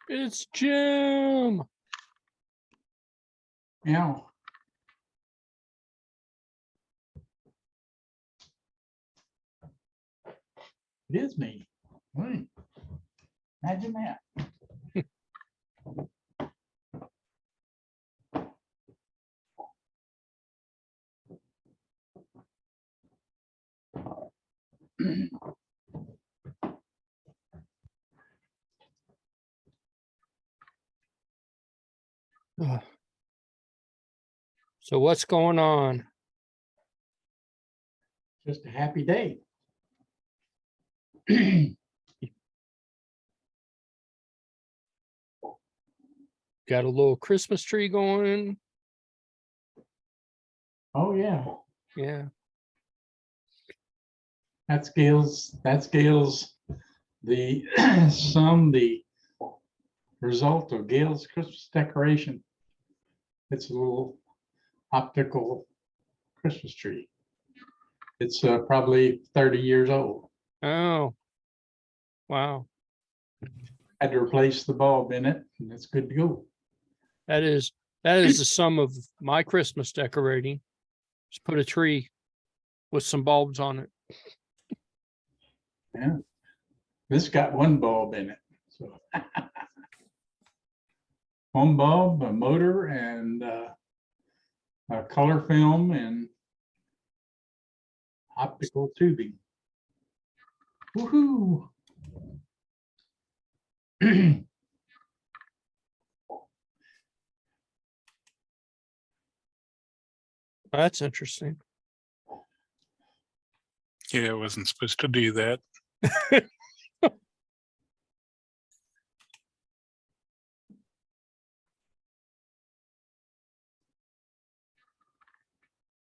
It's Jim. Yeah. It is me. Imagine that. So what's going on? Just a happy day. Got a little Christmas tree going. Oh yeah. Yeah. That's Gail's the the result of Gail's Christmas decoration. It's a little optical Christmas tree. It's probably 30 years old. Oh, wow. Had to replace the bulb in it, and it's good to go. That is the sum of my Christmas decorating. Just put a tree with some bulbs on it. Yeah. This got one bulb in it. So one bulb, a motor, and a color film and optical tubing. Woohoo! That's interesting. Yeah, I wasn't supposed to do that.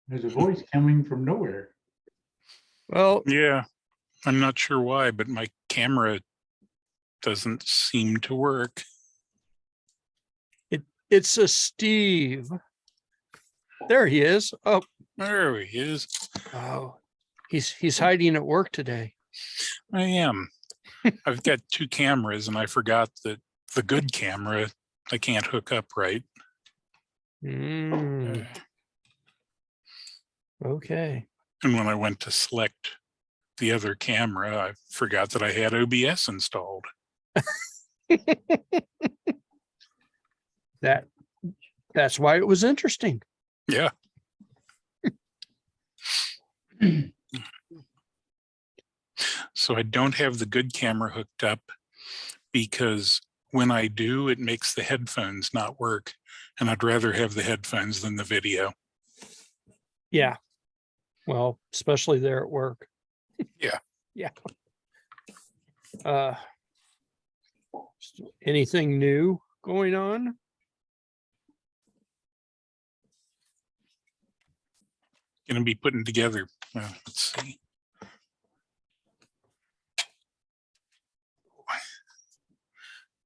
There's a voice coming from nowhere. Well, Yeah, I'm not sure why, but my camera doesn't seem to work. it's a Steve. There he is. Oh, There he is. oh, he's hiding at work today. I am. I've got two cameras and I forgot that the good camera I can't hook up right. Okay. And when I went to select the other camera, I forgot that I had OBS installed. That's why it was interesting. Yeah. So I don't have the good camera hooked up because when I do, it makes the headphones not work. And I'd rather have the headphones than the video. Yeah. Well, especially there at work. Yeah. Yeah. Anything new going on? Going to be putting together. Let's see.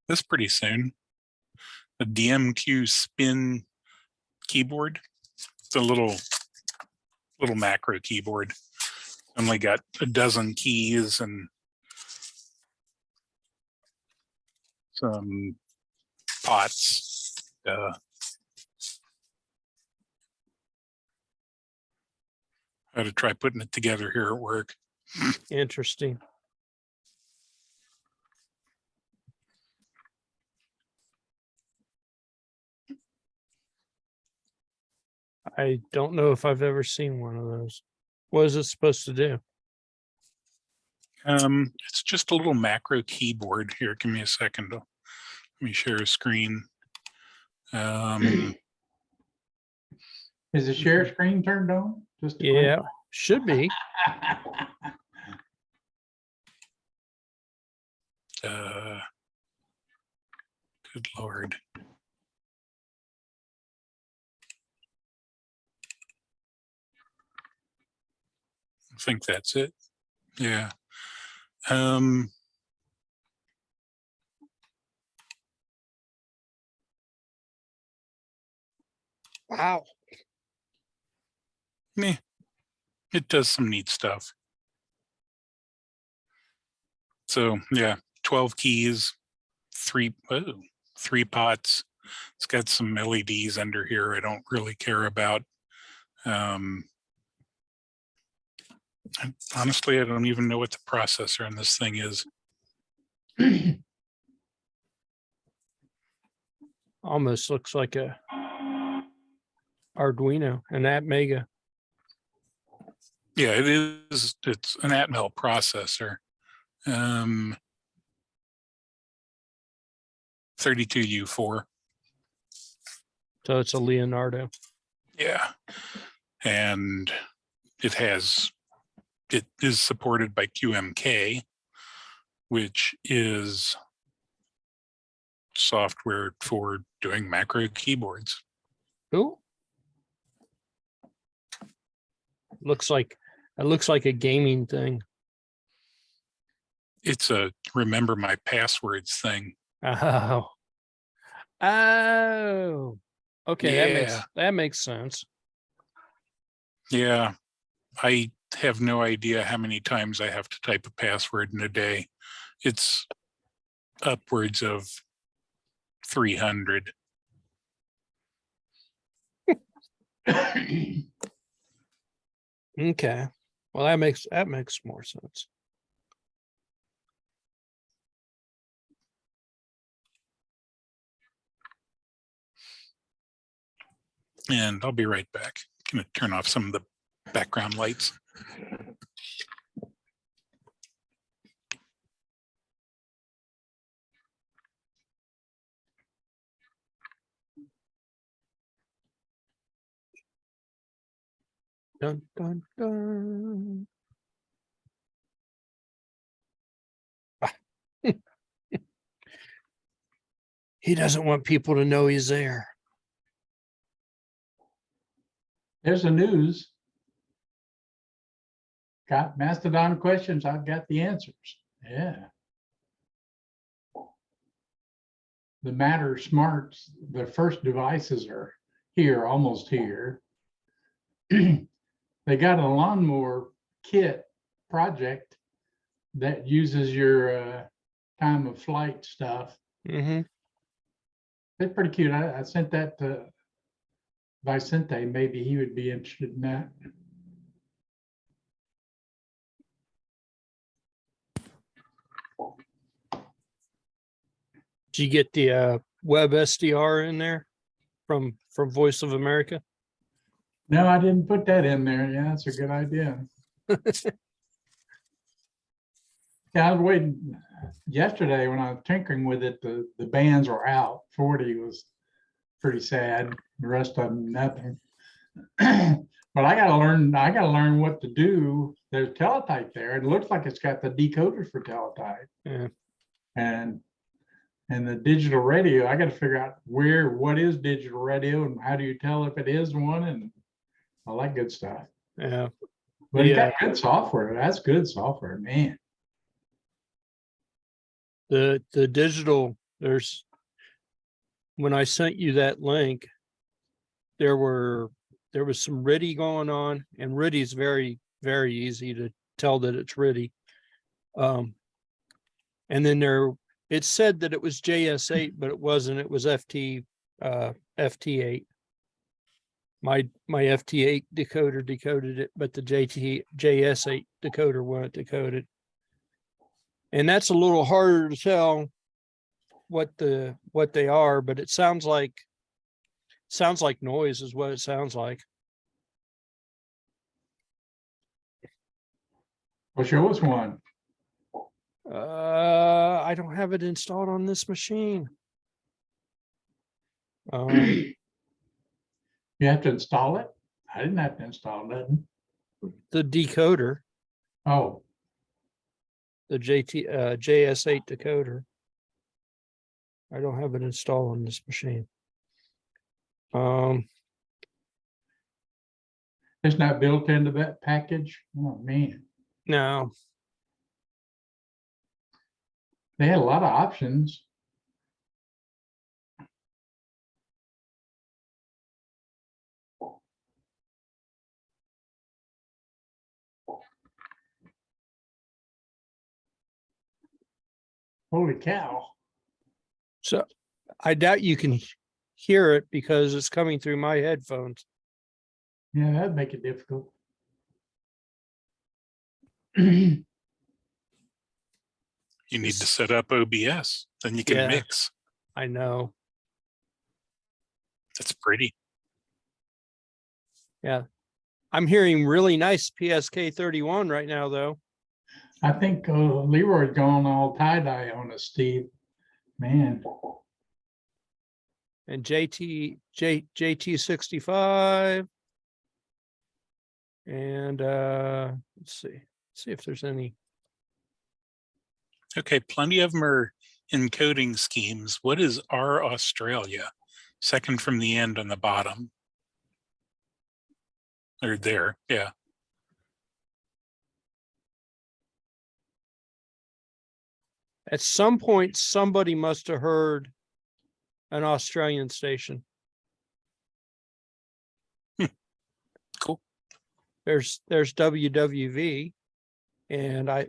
This pretty soon. A DMQ spin keyboard. It's a little macro keyboard. Only got a dozen keys and some pots. I had to try putting it together here at work. Interesting. I don't know if I've ever seen one of those. What is it supposed to do? It's just a little macro keyboard. Here, give me a second. Let me share a screen. Is the share screen turned on? Just Yeah, should be. Good Lord. I think that's it. Yeah. Wow. Meh. It does some neat stuff. So yeah, 12 keys, three pots. It's got some LEDs under here I don't really care about. Honestly, I don't even know what the processor on this thing is. Almost looks like a Arduino, an Atmega. Yeah, it is. It's an Atmel processor. 32U4. So it's a Leonardo. Yeah. And it is supported by QMK, which is software for doing macro keyboards. Cool. It looks like a gaming thing. It's a remember my passwords thing. Oh. Oh. Okay, that makes sense. Yeah. I have no idea how many times I have to type a password in a day. It's upwards of 300. Okay. Well, that makes more sense. And I'll be right back. I'm gonna turn off some of the background lights. Dun dun dun. He doesn't want people to know he's there. There's the news. Got Mastodon questions, I've got the answers. Yeah. The Matter Smarts, the first devices are here, almost here. They got a lawnmower kit project that uses your time of flight stuff. Mm-hmm. It's pretty cute. I sent that to Vicente. Maybe he would be interested in that. Did you get the web SDR in there from Voice of America? No, I didn't put that in there. Yeah, that's a good idea. Yeah, I was waiting yesterday when I was tinkering with it. The bands were out. 40 was pretty sad. The rest of them, nothing. But I gotta learn what to do. There's teletype there. It looks like it's got the decoders for teletype. Yeah. And the digital radio, I got to figure out what is digital radio and how do you tell if it is one and all that good stuff. Yeah. But it got good software. That's good software, man. The digital, when I sent you that link, there was some RTTY going on, and RTTY is very, very easy to tell that it's RTTY. And then it said that it was JS8, but it wasn't. It was FT8. My FT8 decoder decoded it, but the JS8 decoder wasn't decoded. And that's a little harder to tell what they are, but it sounds like noise is what it sounds like. Well, show us one. I don't have it installed on this machine. You have to install it? I didn't have to install nothing. The decoder, Oh, the JS8 decoder. I don't have it installed on this machine. it's not built into that package. Oh, man. No. They had a lot of options. Holy cow. So I doubt you can hear it because it's coming through my headphones. Yeah, that'd make it difficult. You need to set up OBS, then you can Yeah. mix. I know. That's pretty. Yeah. I'm hearing really nice PSK 31 right now, though. I think Leroy's gone all tie-dye on us, Steve. Man, And JT 65. And let's see if there's any. Okay, plenty of them are encoding schemes. What is R Australia? Second from the end on the bottom. Or there, yeah. At some point, somebody must have heard an Australian station. Cool. There's WWV, and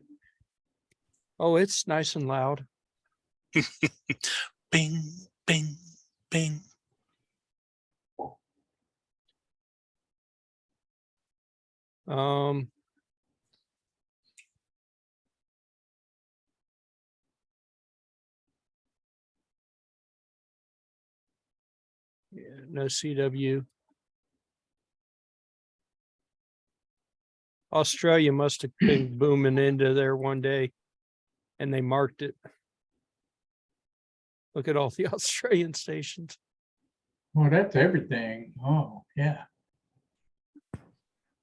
it's nice and loud. Bing, bing, bing. Yeah, no CW. Australia must have been booming into there one day, and they marked it. Look at all the Australian stations. well, that's everything. Oh, yeah.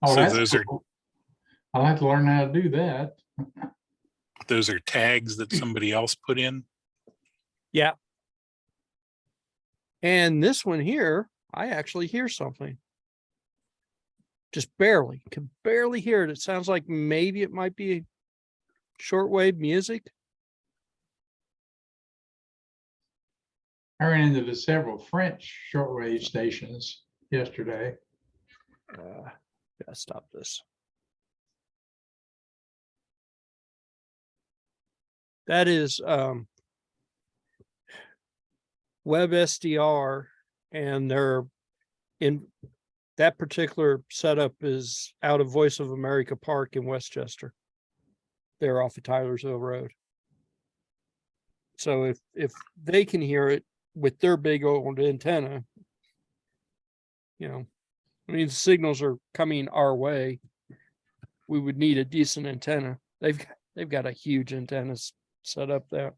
Oh, So that's those are cool. I'll have to learn how to do that. those are tags that somebody else put in. Yeah. And this one here, I actually hear something. Just barely, can barely hear it. It sounds like maybe it might be shortwave music. I ran into the several French shortwave stations yesterday. Gotta stop this. That is WebSDR, and they're in that particular setup is out of Voice of America Park in Westchester. They're off of Tylersville Road. So if they can hear it with their big old antenna, I mean, the signals are coming our way. We would need a decent antenna. They've got a huge antenna set up there.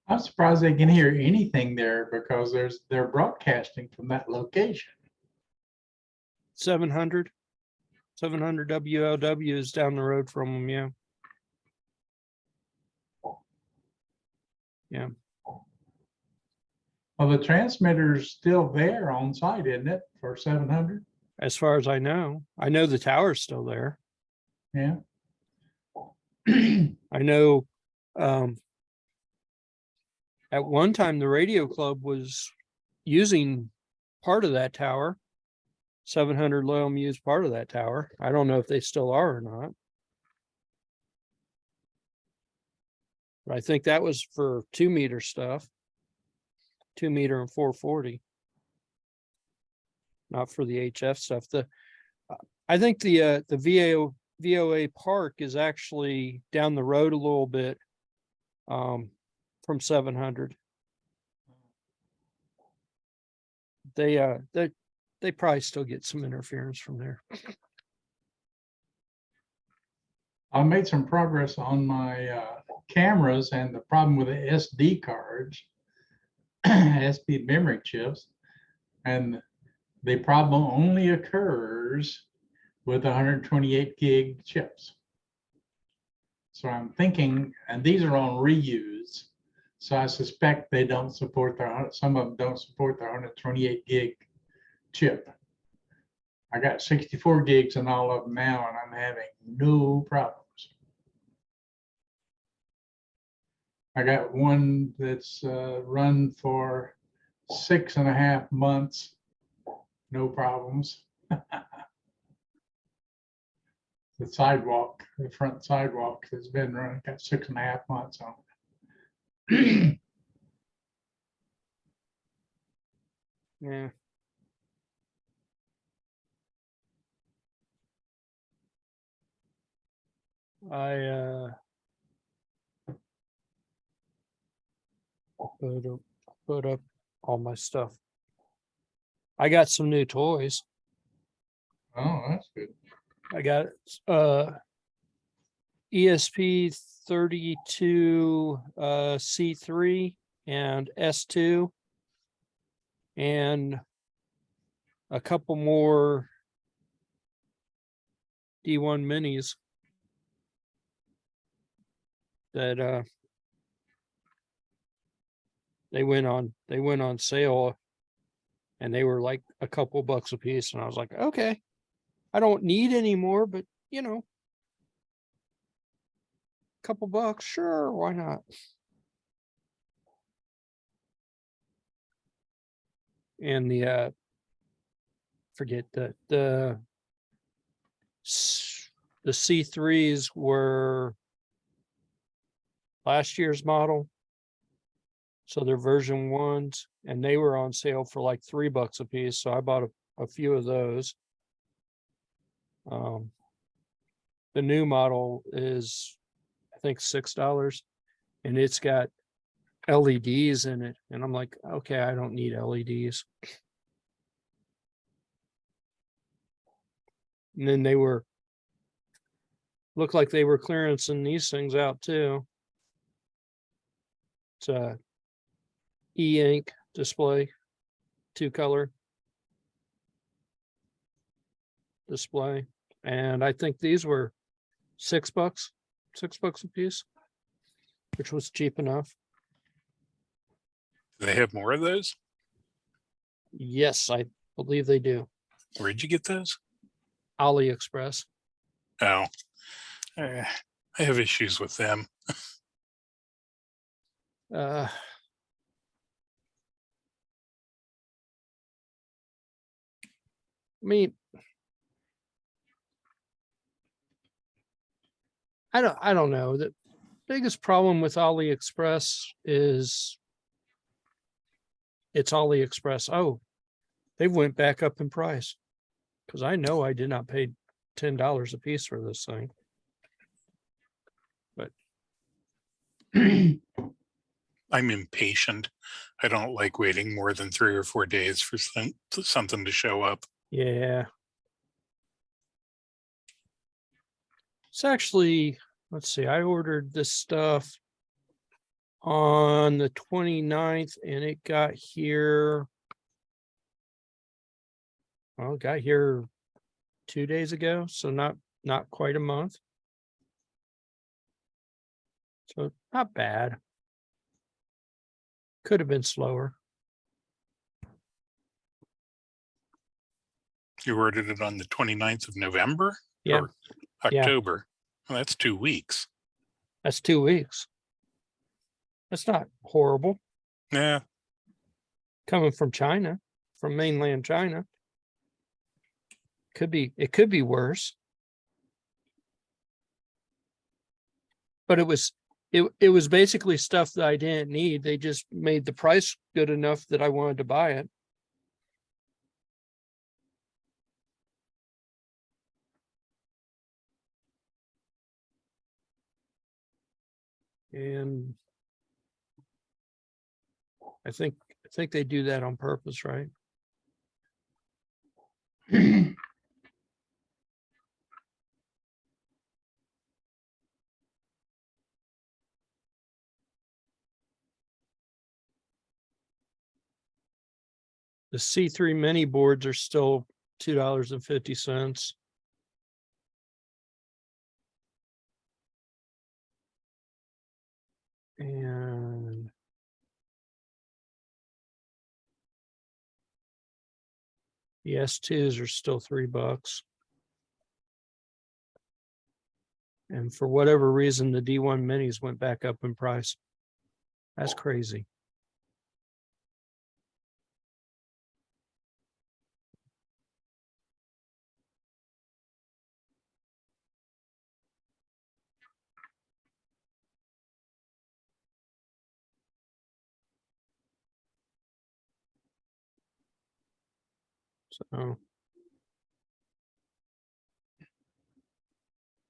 I'm surprised they can hear anything there because they're broadcasting from that location. 700 WLW is down the road from them. Yeah. Yeah. Well, the transmitter's still there on site, isn't it, for 700? As far as I know the tower's still there. Yeah. I know at one time the radio club was using part of that tower. 700 Loyal Muse part of that tower. I don't know if they still are or not. But I think that was for 2 meter stuff. 2 meter and 440. Not for the HF stuff. I think the VOA Park is actually down the road a little bit from 700. They probably still get some interference from there. I made some progress on my cameras, and the problem with the SD cards, SD memory chips, and the problem only occurs with 128 gig chips. So I'm thinking, and these are on reuse, so I suspect they don't support some of them don't support the 128 gig chip. I got 64 gigs in all of them now, and I'm having no problems. I got one that's run for 6.5 months, no problems. The sidewalk, the front sidewalk has been running, got 6.5 months on it. Yeah. I put up all my stuff. I got some new toys. Oh, that's good. I got ESP 32 C3 and S2 and a couple more D1 minis that they went on sale and they were like a couple bucks a piece, and I was like, okay, I don't need any more, but you know, couple bucks, sure, why not? And the forget the C3s were last year's model, so they're version ones, and they were on sale for like $3 a piece, so I bought a few of those. The new model is I think $6, and it's got LEDs in it, and I'm like, okay, I don't need LEDs. And then they looked like they were clearancing these things out too. It's a e-ink display, 2-color display, and I think these were $6 a piece, which was cheap enough. Do they have more of those? Yes, I believe they do. Where'd you get those? AliExpress. Oh, I have issues with them. I mean, I don't know. The biggest problem with AliExpress is it's AliExpress. Oh, they went back up in price, because I know I did not pay $10 a piece for this thing. But I'm impatient. I don't like waiting more than 3 or 4 days for something to show up. yeah, it's actually, let's see, I ordered this stuff on the 29th and it got here. Well, it got here 2 days ago, so not quite a month. So not bad. Could have been slower. You ordered it on the 29th of November? Yeah. Or Yeah. October? Well, that's 2 weeks. That's 2 weeks. That's not horrible. Yeah. Coming from China, from mainland China. It could be worse. But it was basically stuff that I didn't need. They just made the price good enough that I wanted to buy it. And I think they do that on purpose, right? The C3 mini boards are still $2.50. And the S2s are still $3. And for whatever reason, the D1 minis went back up in price. That's crazy. So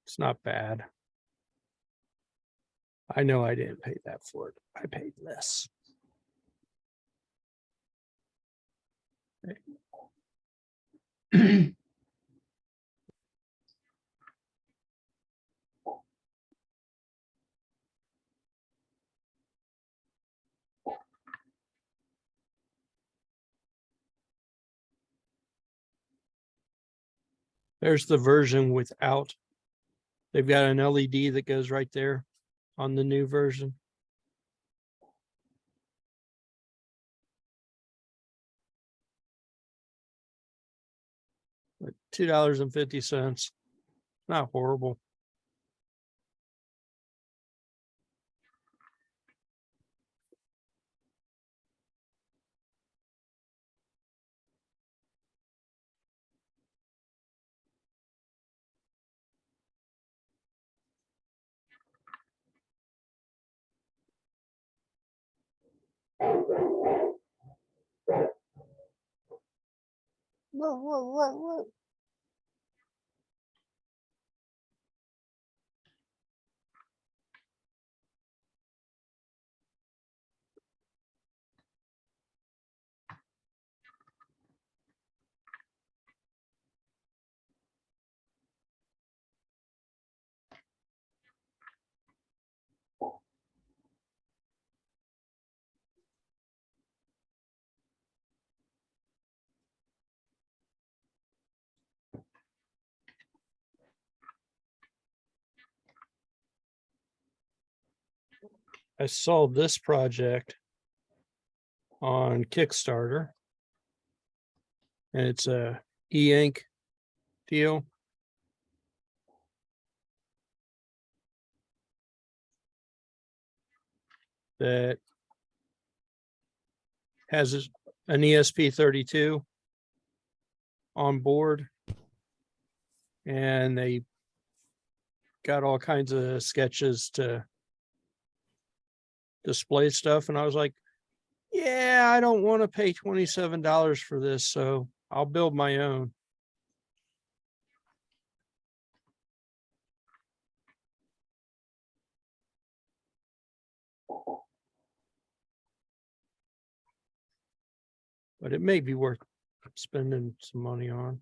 it's not bad. I know I didn't pay that for it. I paid less. There's the version without. They've got an LED that goes right there on the new version. But $2.50. Not horrible. I saw this project on Kickstarter, and it's a e-ink deal. That has an ESP32 on board, and they got all kinds of sketches to display stuff. And I was like, yeah, I don't want to pay $27 for this, so I'll build my own. But it may be worth spending some money on.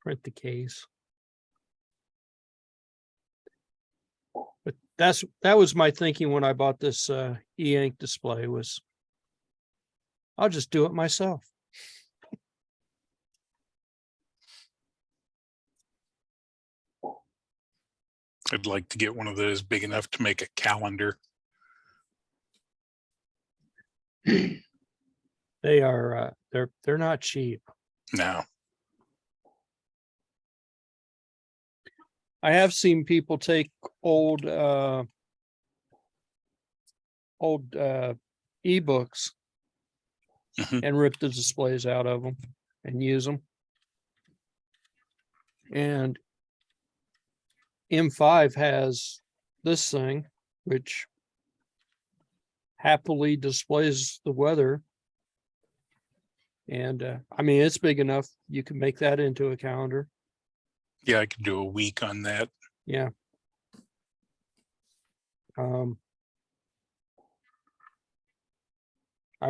Print the case. But that was my thinking when I bought this e-ink display was, I'll just do it myself. I'd like to get one of those big enough to make a calendar. They are they're not cheap. No. I have seen people take old ebooks Mhm. and rip the displays out of them and use them. And M5 has this thing, which happily displays the weather. And I mean, it's big enough. You can make that into a calendar. Yeah, I could do a week on that. Yeah. I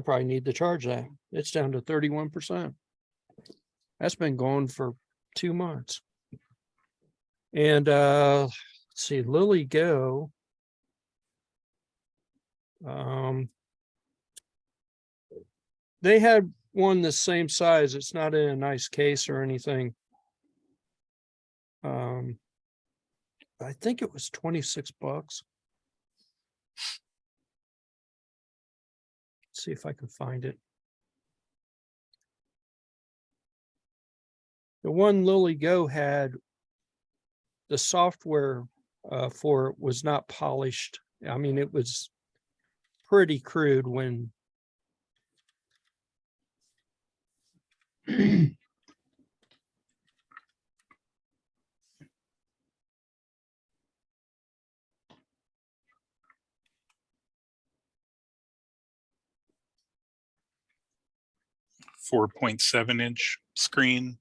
probably need to charge that. It's down to 31%. That's been going for 2 months. And let's see, Lily Go. They had one the same size. It's not in a nice case or anything. I think it was $26. Let's see if I can find it. The one Lily Go had, the software for it was not polished. I mean, it was pretty crude when 4.7 inch screen.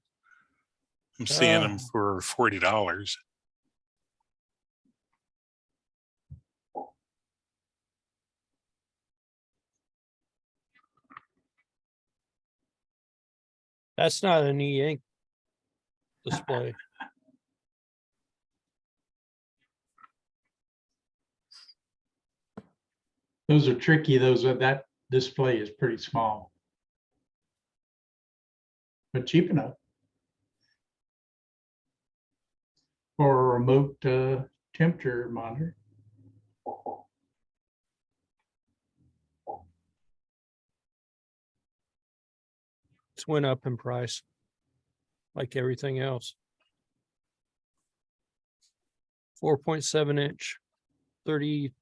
I'm seeing them for $40. That's not an e-ink display. Those are tricky. That display is pretty small, but cheap enough for a remote temperature monitor. It's went up in price, like everything else. 4.7 inch, $33,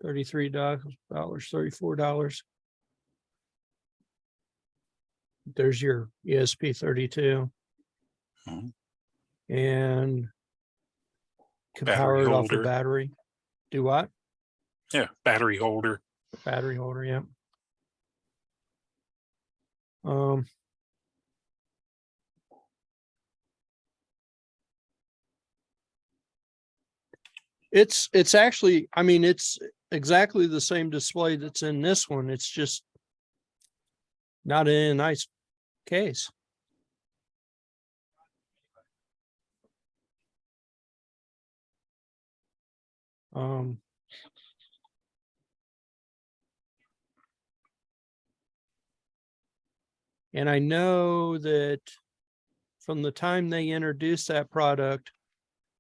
$34. There's your ESP32. Mhm. And can Battery power it off the holder. battery. Do what? Yeah, battery holder. Battery holder, yeah. It's actually, I mean, it's exactly the same display that's in this one. It's just not in a nice case. And I know that from the time they introduced that product,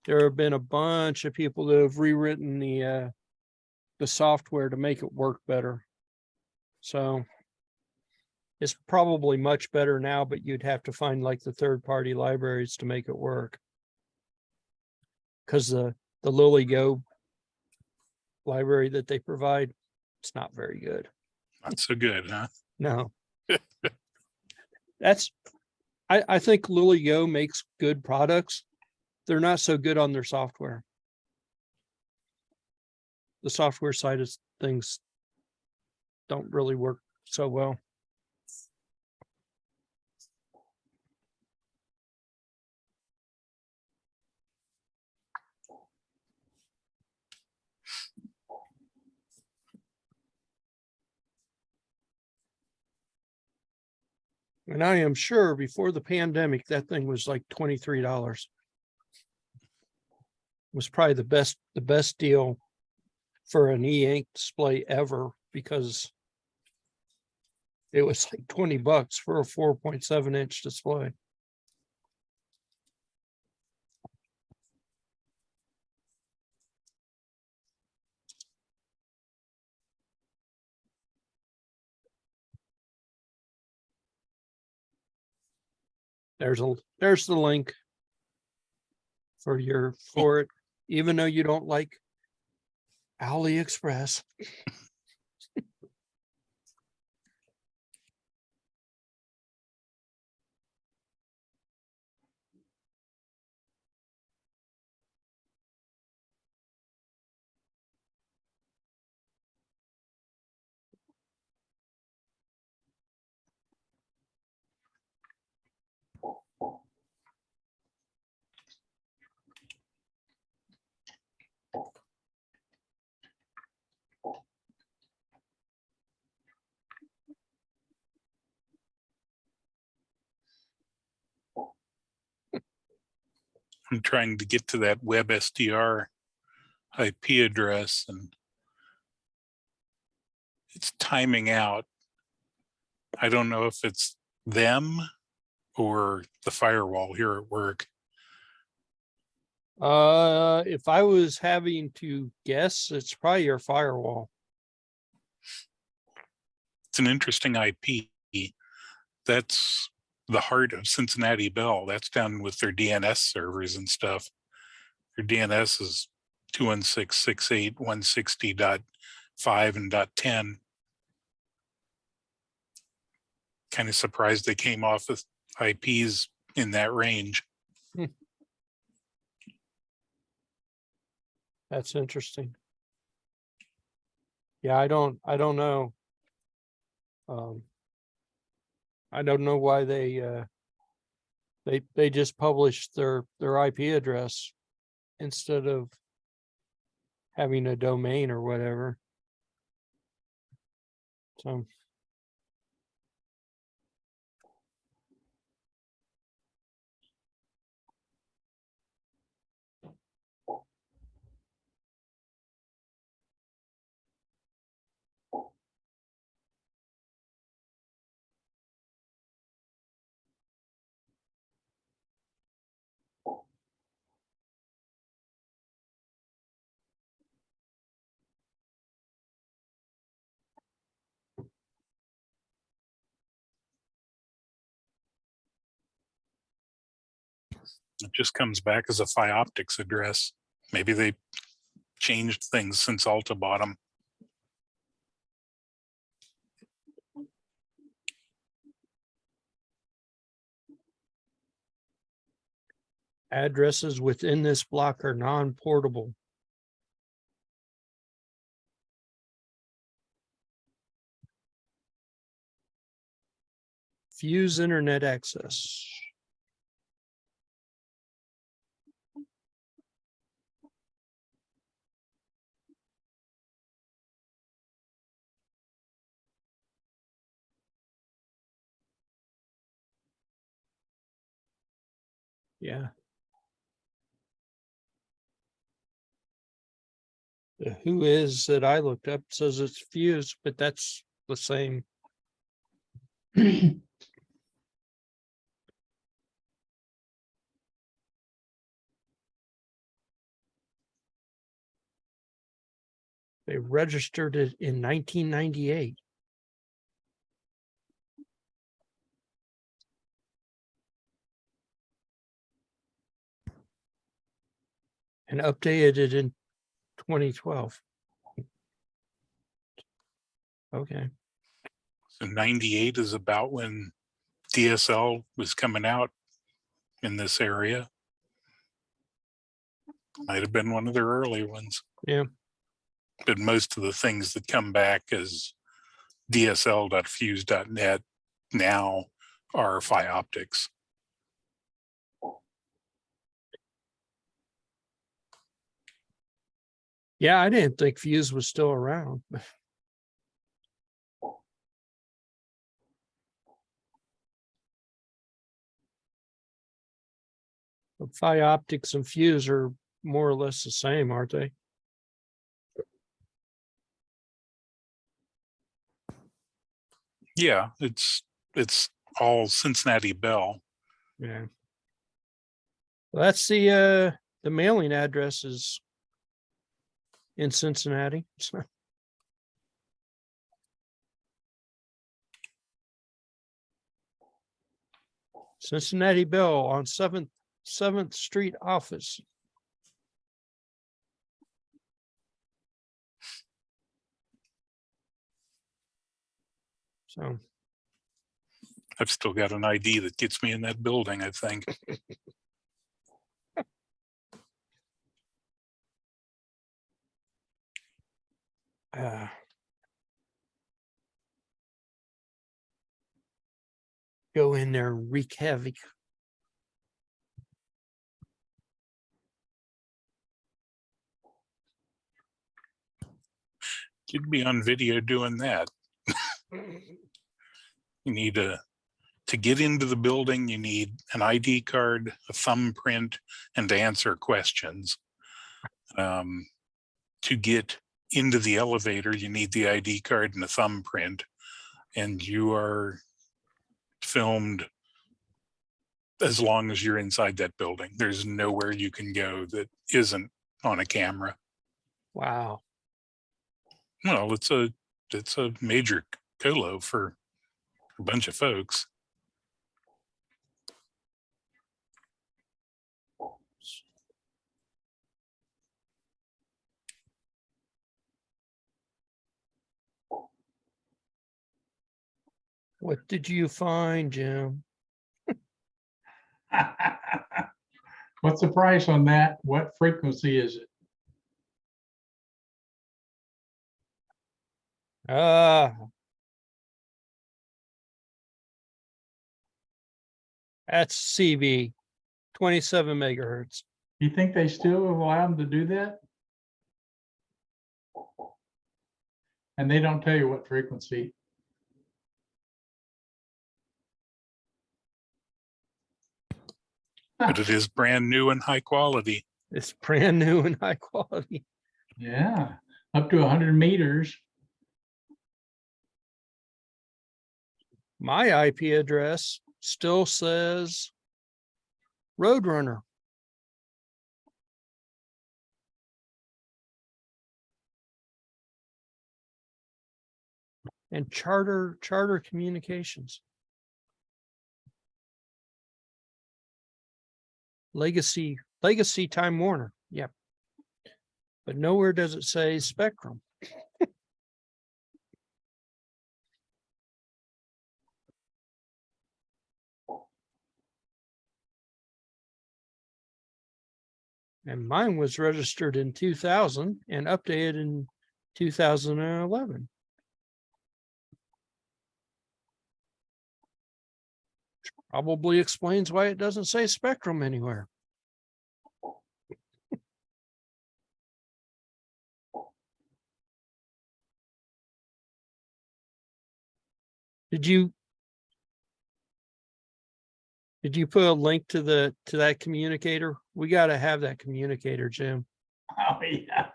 there have been a bunch of people that have rewritten the software to make it work better. So it's probably much better now, but you'd have to find like the third-party libraries to make it work. Because the LilyGo library that they provide, it's not very good. Not so good, huh? No. I think LilyGo makes good products. They're not so good on their software. The software side of things don't really work so well. And I am sure before the pandemic, that thing was like $23. Was probably the best deal for an e-ink display ever, because it was like $20 for a 4.7 inch display. There's the link for it, even though you don't like AliExpress. I'm trying to get to that WebSDR IP address and it's timing out. I don't know if it's them or the firewall here at work. If I was having to guess, it's probably your firewall. It's an interesting IP. That's the heart of Cincinnati Bell. That's down with their DNS servers and stuff. Their DNS is 216.168.160.5 and .10. Kind of surprised they came off with IPs in that range. That's interesting. Yeah, I don't know. I don't know why they just published their IP address instead of having a domain or whatever. So It just comes back as a Optics address. Maybe they changed things since Alta bought them. addresses within this block are non-portable. Fuse internet access. Yeah. The who is that I looked up says it's fused, but that's the same. They registered it in 1998. And updated it in 2012. Okay. So 98 is about when DSL was coming out in this area. Might have been one of their early ones. Yeah. But most of the things that come back as dsl.fuse.net now are Optics. Yeah, I didn't think Fuse was still around. But Optics and Fuse are more or less the same, aren't they? Yeah, it's all Cincinnati Bell. Yeah. Well, that's the mailing address is in Cincinnati. So. Cincinnati Bell on 7th Street office. So I've still got an ID that gets me in that building, I think. go in there and wreak havoc. You'd be on video doing that. You need to get into the building, you need an ID card, a thumbprint, and to answer questions. To get into the elevator, you need the ID card and a thumbprint, and you are filmed as long as you're inside that building. There's nowhere you can go that isn't on a camera. Wow. Well, it's a major colo for a bunch of folks. What did you find, Jim? What's the price on that? What frequency is it? That's CB, 27 megahertz. You think they still allow them to do that? And they don't tell you what frequency. But it is brand new and high quality. It's brand new and high quality. Yeah, up to 100 meters. My IP address still says Roadrunner. And Charter Communications. Legacy Time Warner. Yep. But nowhere does it say Spectrum. And mine was registered in 2000 and updated in 2011. Probably explains why it doesn't say Spectrum anywhere. Did you put a link to that communicator? We got to have that communicator, Jim. Oh, yeah.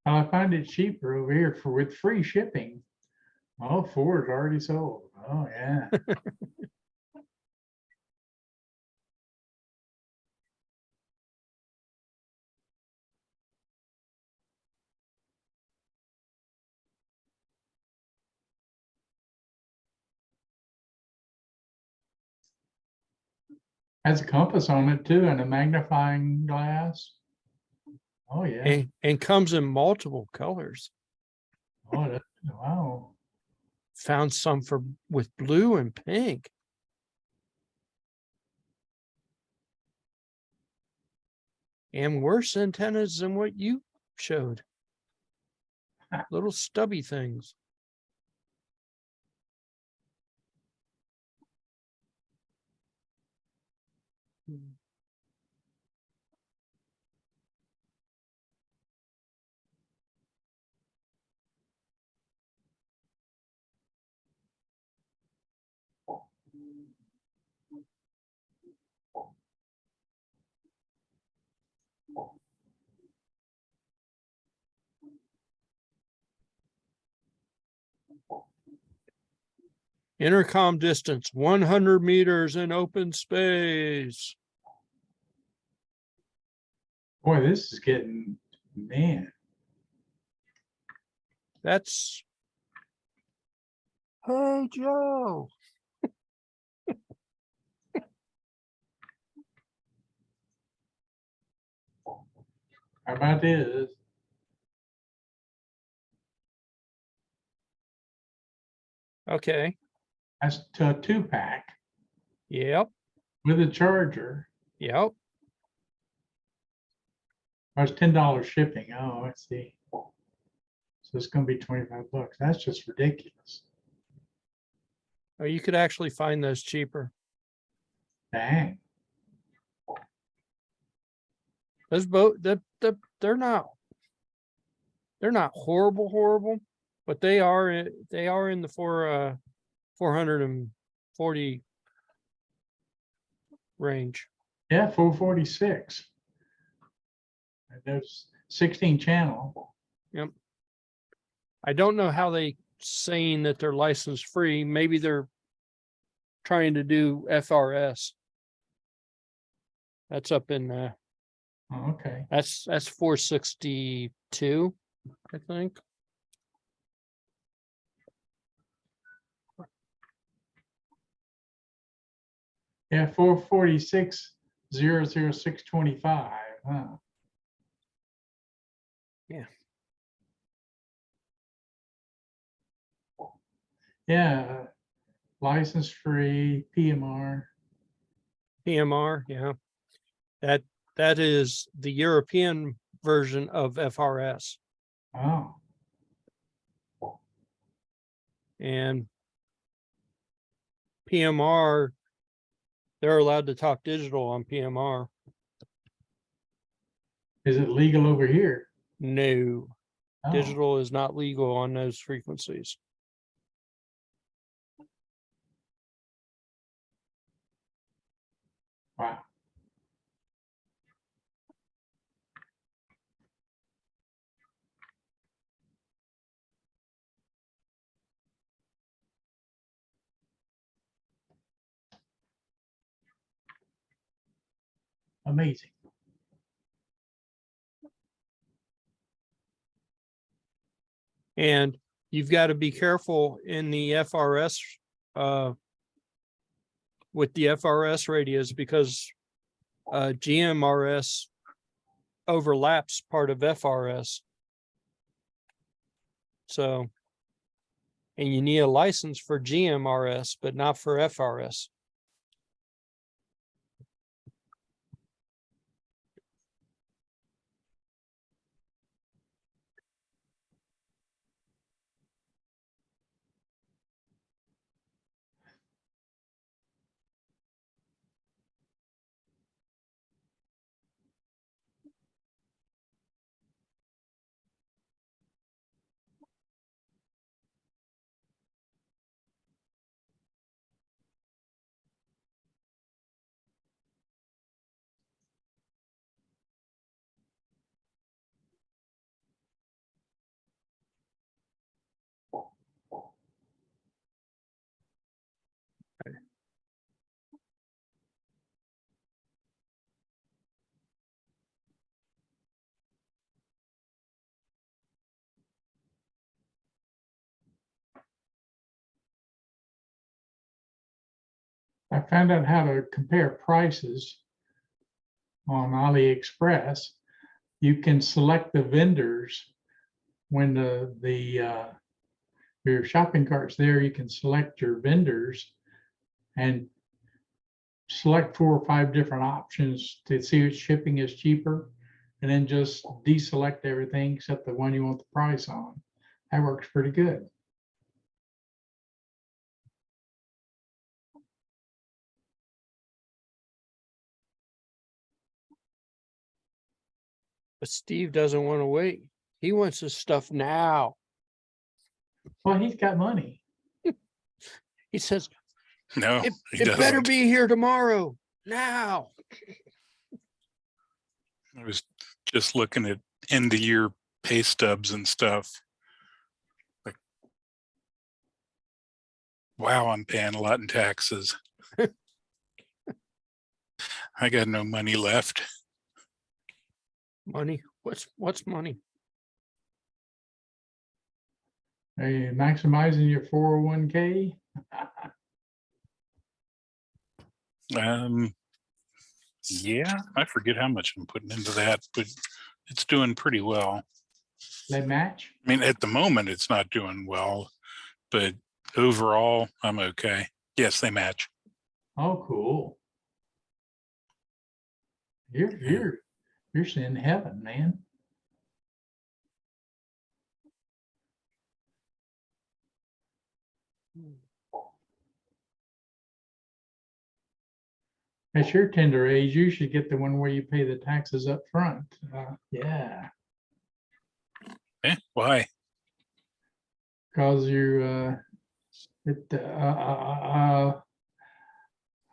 I find it cheaper over here with free shipping. Oh, 4 is already sold. Oh, yeah. Has a compass on it too, and a magnifying glass. Oh, yeah. And comes in multiple colors. Oh, wow. Found some with blue and pink. And worse antennas than what you showed. Little stubby things. Intercom distance 100 meters in open space. Boy, this is getting, man. That's, hey, Joe. How about this? Okay. That's a 2-pack Yep. with a charger. Yep. That's $10 shipping. Oh, I see. So it's going to be 25 bucks. That's just ridiculous. Oh, you could actually find those cheaper. Dang. Those they're not horrible, but they are in the 440 range. Yeah, 446. And there's 16 channel. Yep. I don't know how they saying that they're license free. Maybe they're trying to do FRS. That's up in Oh, okay. that's 462, I think. Yeah, 446 00625. Huh. Yeah. Yeah, license free PMR. PMR, yeah. That is the European version of FRS. Oh, And PMR, they're allowed to talk digital on PMR. Is it legal over here? No, Oh, digital is not legal on those frequencies. wow. Amazing. And you've got to be careful in the FRS with the FRS radios, because GMRS overlaps part of FRS. So, and you need a license for GMRS, but not for FRS. I found out how to compare prices on AliExpress. You can select the vendors when your shopping cart's there. You can select your vendors and select 4 or 5 different options to see which shipping is cheaper, and then just deselect everything except the one you want the price on. That works pretty good. But Steve doesn't want to wait. He wants his stuff now. Well, he's got money. He says, No, it, he it better doesn't. be here tomorrow, now. I was just looking at end of year pay stubs and stuff. Like, wow, I'm paying a lot in taxes. I got no money left. Money? What's money? Are you maximizing your 401k? Yeah, I forget how much I'm putting into that, but it's doing pretty well. They match? I mean, at the moment, it's not doing well, but overall, I'm okay. Yes, they match. Oh, cool. You're in heaven, man. At your tender age, you should get the one where you pay the taxes up front. Yeah, Why? because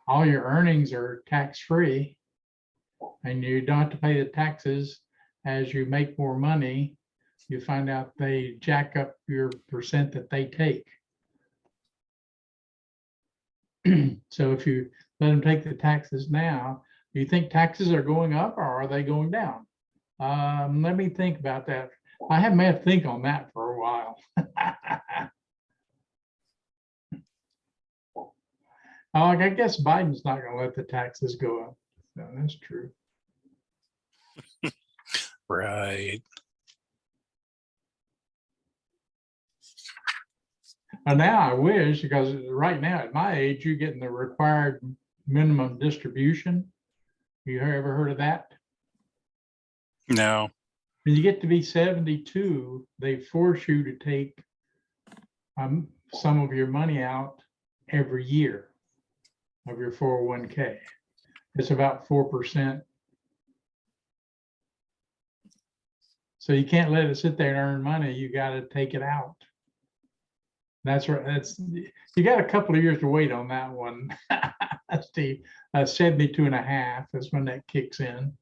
all your earnings are tax-free, and you don't have to pay the taxes. As you make more money, you find out they jack up your percent that they take. So if you let them take the taxes now, do you think taxes are going up or are they going down? Let me think about that. I haven't had to think on that for a while. I guess Biden's not going to let the taxes go up. No, that's true. Right. And now I wish, because right now at my age, you're getting the required minimum distribution. You ever heard of that? No. When you get to be 72, they force you to take some of your money out every year. of your 401k. It's about 4%. So you can't let it sit there and earn money. You got to take it out. That's right. That's, you got a couple of years to wait on that one. That's the 72.5. That's when that kicks in.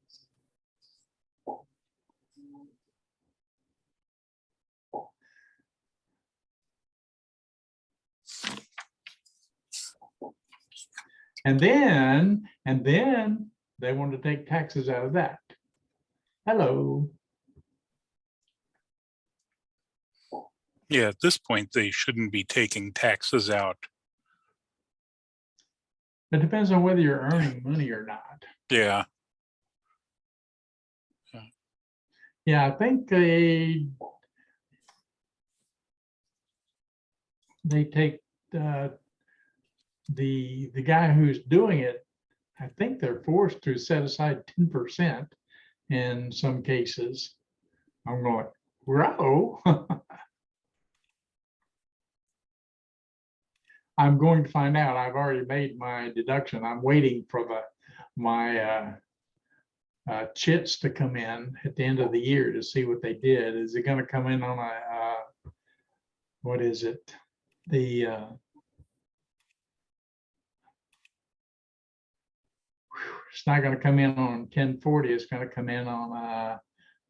And then they want to take taxes out of that. Hello. Yeah, at this point, they shouldn't be taking taxes out. It depends on whether you're earning money or not. Yeah, Yeah, I think they take the guy who's doing it. I think they're forced to set aside 10% in some cases. I'm going, bro. I'm going to find out. I've already made my deduction. I'm waiting for my chits to come in at the end of the year to see what they did. Is it going to come in on a what is it? The it's not going to come in on 1040. It's going to come in on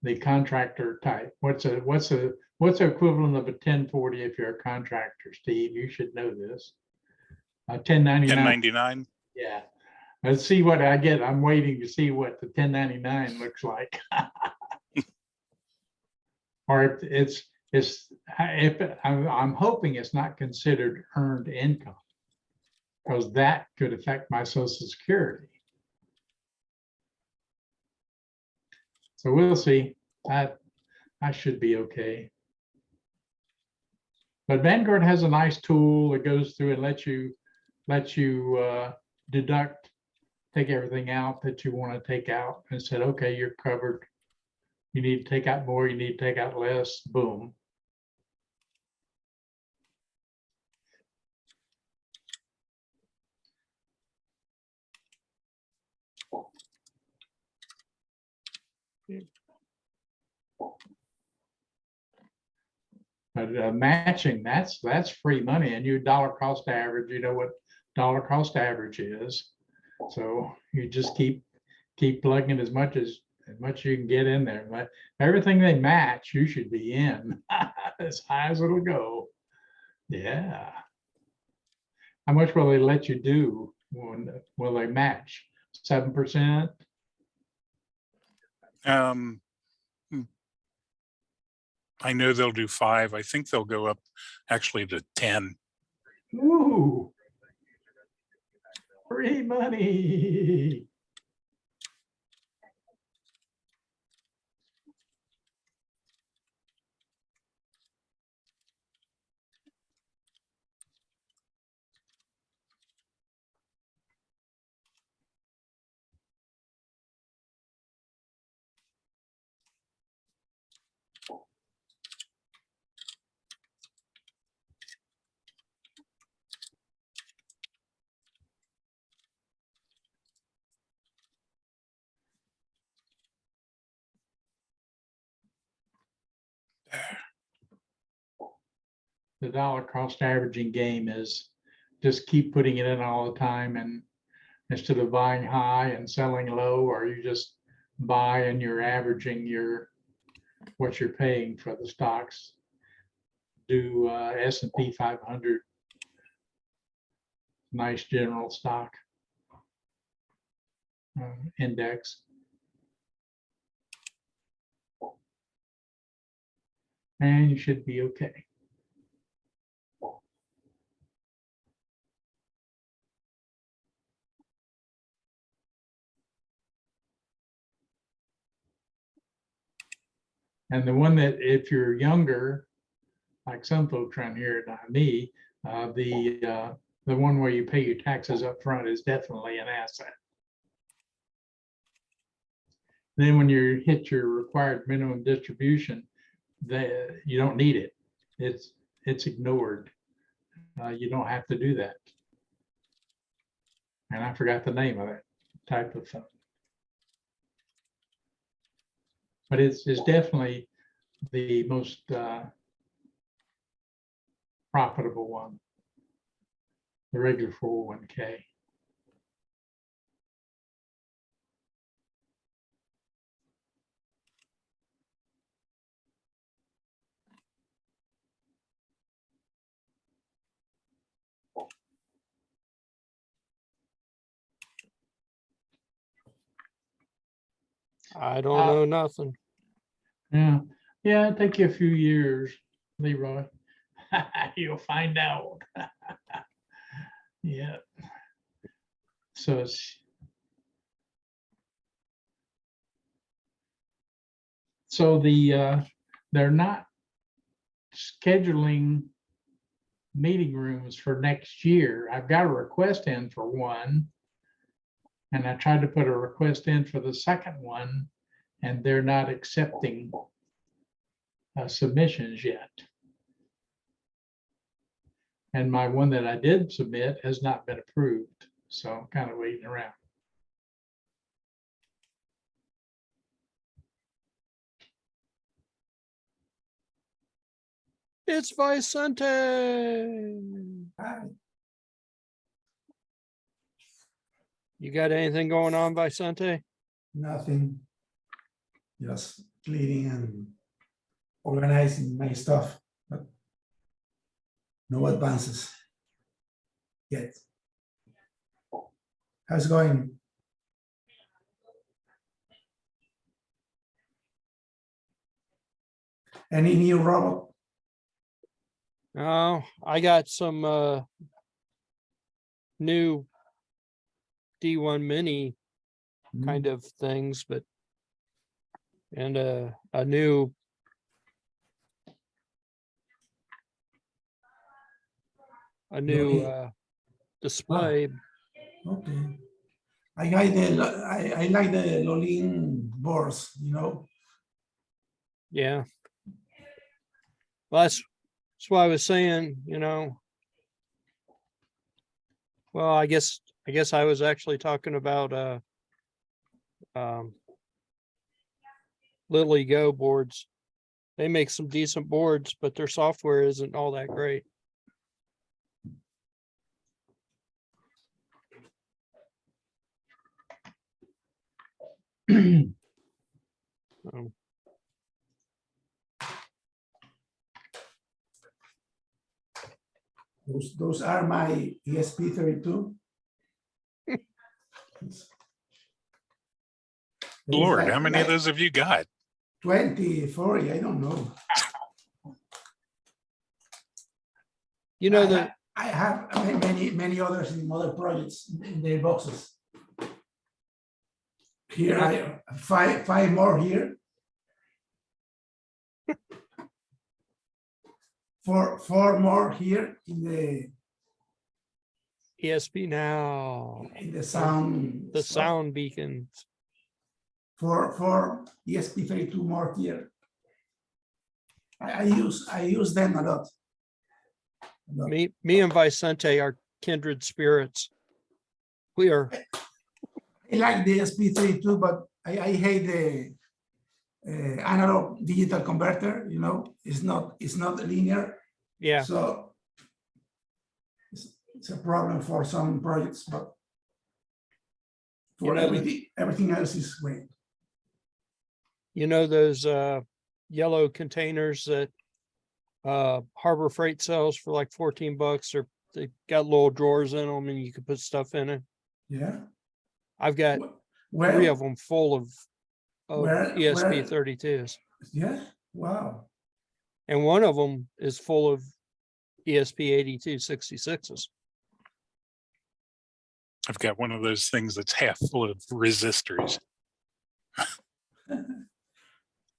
the contractor type. What's the equivalent of a 1040 if you're a contractor, Steve? You should know this. 1099. 1099. Yeah. Let's see what I get. I'm waiting to see what the 1099 looks like. Or I'm hoping it's not considered earned income, because that could affect my Social Security. So we'll see. I should be okay. But Vanguard has a nice tool that goes through and lets you deduct, take everything out that you want to take out, and said, okay, you're covered. You need to take out more, you need to take out less, boom. But matching, that's free money, and you dollar cost average, you know what dollar cost average is. So you just keep plugging as much as you can get in there. But everything they match, you should be in as high as it'll go. Yeah. How much will they let you do? Will they match 7%? I know they'll do 5. I think they'll go up actually to 10. Ooh, free money. The dollar cost averaging game is just keep putting it in all the time, and instead of buying high and selling low, or you just buy and you're averaging what you're paying for the stocks. Do S&P 500, nice general stock index. And you should be okay. And the one that, if you're younger, like some folks around here, not me, the one where you pay your taxes up front is definitely an asset. Then when you hit your required minimum distribution, you don't need it. It's ignored. You don't have to do that. And I forgot the name of it, type of phone. But it's definitely the most profitable one, the regular 401k. I don't know nothing. Yeah, yeah, it'll take you a few years, Leroy. You'll find out. Yeah. So it's they're not scheduling meeting rooms for next year. I've got a request in for one, and I tried to put a request in for the second one, and they're not accepting submissions yet. And my one that I did submit has not been approved, so I'm kind of waiting around. It's Vicente. Hi. You got anything going on, Vicente? Nothing. Just cleaning and organizing my stuff, but no advances yet. How's it going? Any new robot? Oh, I got some new D1 mini kind of things, but and a new Loli. display. Okay. I like the Lolin boards, you know. Yeah. Well, that's why I was saying, you know. Well, I guess I was actually talking about Lily Go boards. They make some decent boards, but their software isn't all that great. Those are my ESP32. Lord, how many of those have you got? 20, 40, I don't know. You know that I have many others in other projects in their boxes. Here I five more here. Four more here in the ESP now, sound. the stuff. sound beacons. For ESP32 more here. I use them a lot. Me and Vicente are kindred spirits. We are. I like the ESP32, but I hate the analog digital converter. You know, it's not linear. Yeah. So it's a problem for some projects, but for everything else is great. You know those yellow containers that Harbor Freight sells for like $14, or they got little drawers in them and you can put stuff in it. Yeah. I've got 3 of them full of ESP32s. Yeah. Wow. And one of them is full of ESP8266s. I've got one of those things that's half full of resistors.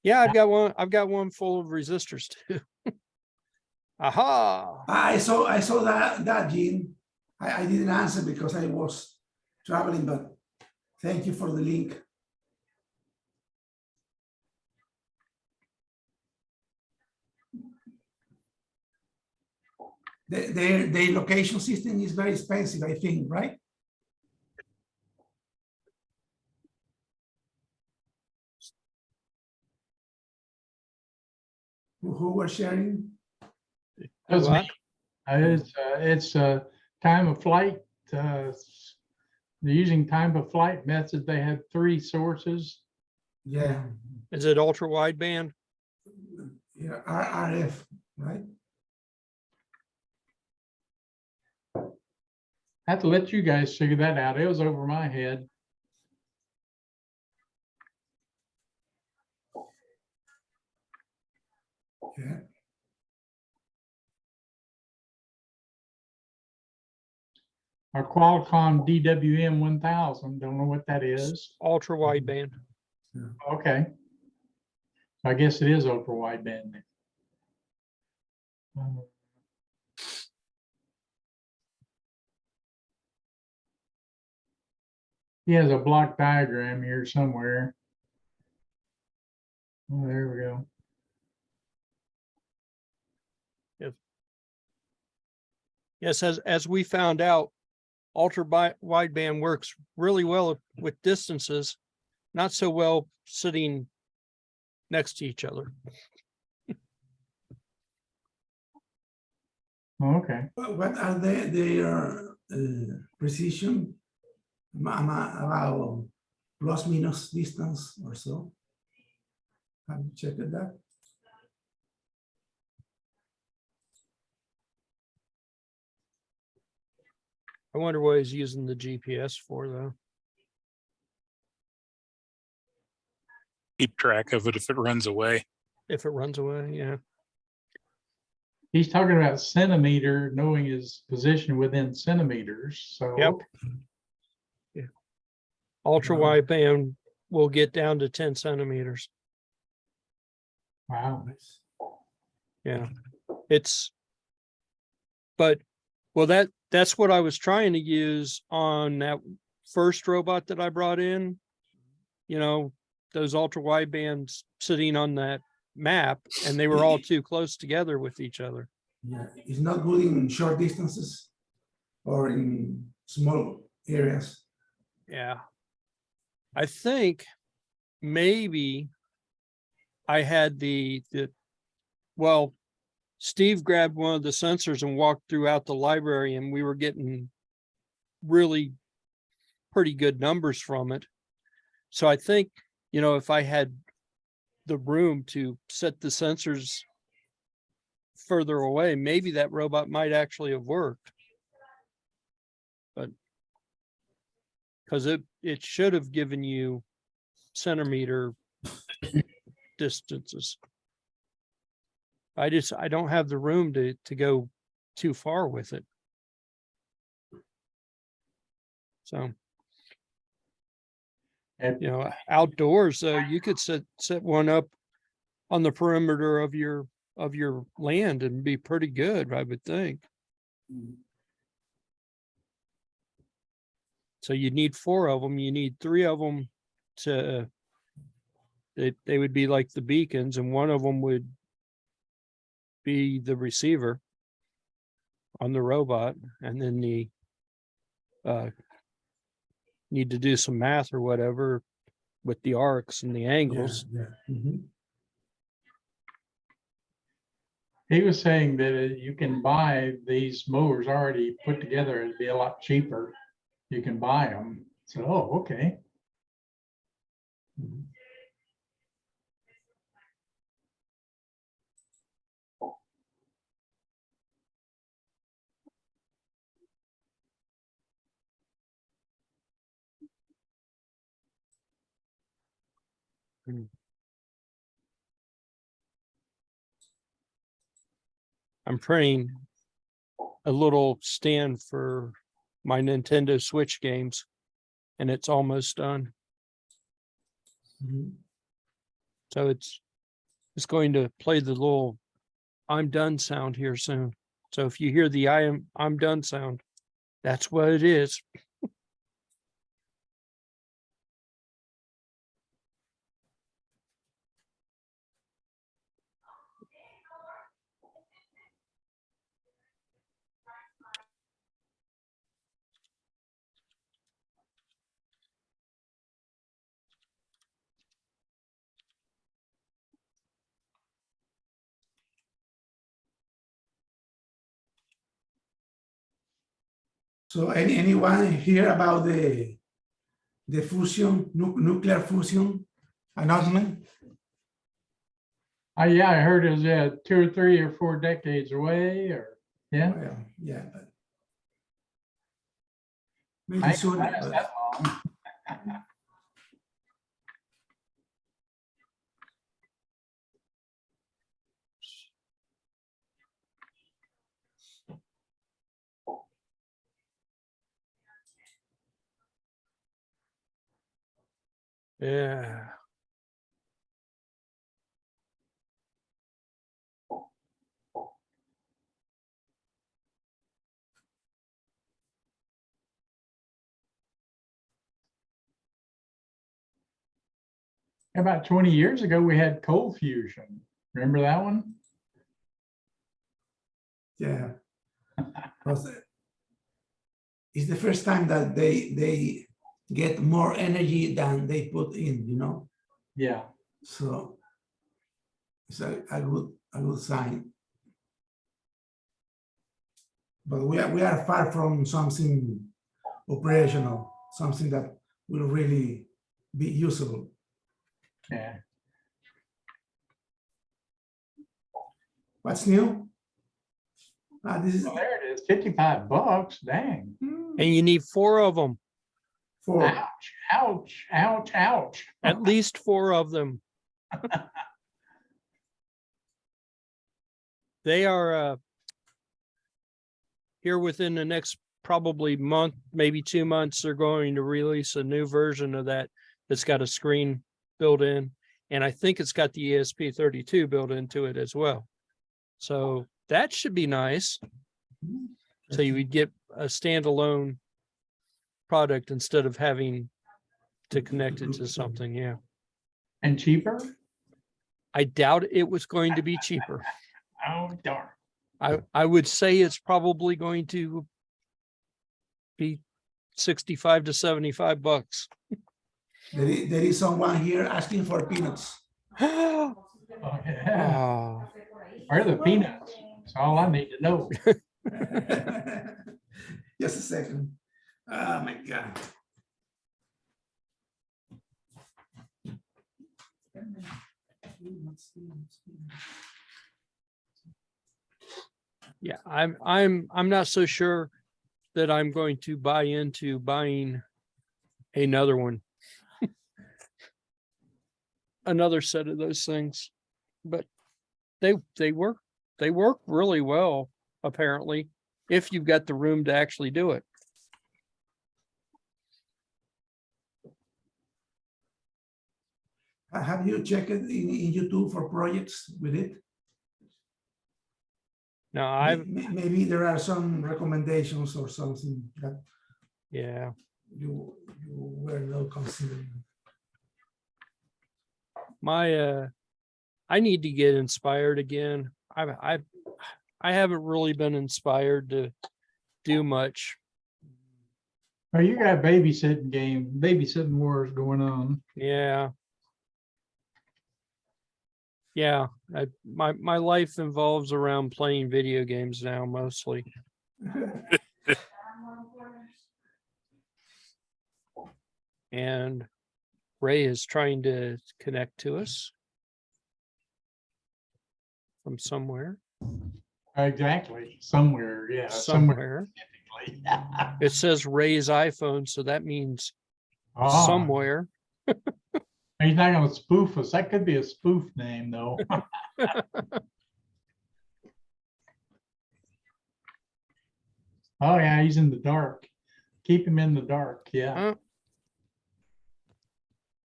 Yeah, I've got one full of resistors too. Aha. I saw that Gene. I didn't answer because I was traveling, but thank you for the link. The location system is very expensive, I think, right? Who was sharing? That was me. What? It's time of flight. They're using time of flight methods. They had 3 sources. Yeah, Is it ultra wideband? yeah, RF, right? I have to let you guys figure that out. It was over my head. Yeah, Our Qualcomm DWM 1000, don't know what that is. Ultra wideband. Okay. I guess it is ultra wideband. He has a block diagram here somewhere. Oh, there we go. Yes, as we found out, ultra wideband works really well with distances, not so well sitting next to each other. Okay. what are their precision? About plus minus distance or so? Have you checked that? I wonder what he's using the GPS for, though. Keep track of it if it runs away. If it runs away, yeah. He's talking about centimeter, knowing his position within centimeters. So Yep. Yeah. Ultra wideband will get down to 10 centimeters. wow. Yeah. It's, but, well, that's what I was trying to use on that first robot that I brought in. You know, those ultra widebands sitting on that map, and they were all too close together with each other. Yeah, it's not good in short distances or in small areas. Yeah. I think maybe I had well, Steve grabbed one of the sensors and walked throughout the library, and we were getting really pretty good numbers from it. So I think, you know, if I had the room to set the sensors further away, maybe that robot might actually have worked. But because it should have given you centimeter distances. I don't have the room to go too far with it. So, And you know, outdoors, you could set one up on the perimeter of your land and be pretty good, I would think. So you need 4 of them. You need 3 of them to, they would be like the beacons, and one of them would be the receiver on the robot, and then the need to do some math or whatever with the arcs and the angles. Yeah. Mhm. he was saying that you can buy these mowers already put together. It'd be a lot cheaper. You can buy them. So, oh, okay. I'm printing a little stand for my Nintendo Switch games, and it's almost done. Mhm. So it's going to play the little "I'm done" sound here soon. So if you hear the I'm done" sound, that's what it is. So anyone hear about the fusion, nuclear fusion announcement? Yeah, I heard it was 2 or 3 or 4 decades away, or yeah. Well, yeah, but I maybe ain't sooner. gonna last But that long. Yeah. About 20 years ago, we had cold fusion. Remember that one? yeah, because it's the first time that they get more energy than they put in, you know. Yeah. So it's a good sign. But we are far from something operational, something that will really be usable. Yeah. What's new? This is Well, there it is, $55. Dang. And you need 4 of them, for Ouch, ouch, ouch, ouch. at least 4 of them. They are here within the next probably month, maybe 2 months, they're going to release a new version of that that's got a screen built in. And I think it's got the ESP32 built into it as well. So that should be nice. So you would get a standalone product instead of having to connect it to something. Yeah. And cheaper? I doubt it was going to be cheaper. Oh, darn. I would say it's probably going to be 65 to 75 bucks. there is someone here asking for peanuts. Oh, Oh, yeah. Where are the peanuts? That's all I need to know. Just a second. Oh my God. yeah, I'm not so sure that I'm going to buy into buying another one. Another set of those things. But they work really well, apparently, if you've got the room to actually do it. Have you checked it in YouTube for projects with it? Now Maybe there are some recommendations or something that yeah. you were not considering. I need to get inspired again. I haven't really been inspired to do much. Oh, you got babysitting wars going on. Yeah. Yeah, my life involves around playing video games now mostly. And Ray is trying to connect to us from somewhere. Exactly. Somewhere, yeah. Somewhere. Specifically. It says Ray's iPhone, so that means Ah, somewhere. he's not gonna spoof us. That could be a spoof name, though. Oh, yeah, he's in the dark. Keep him in the dark, yeah.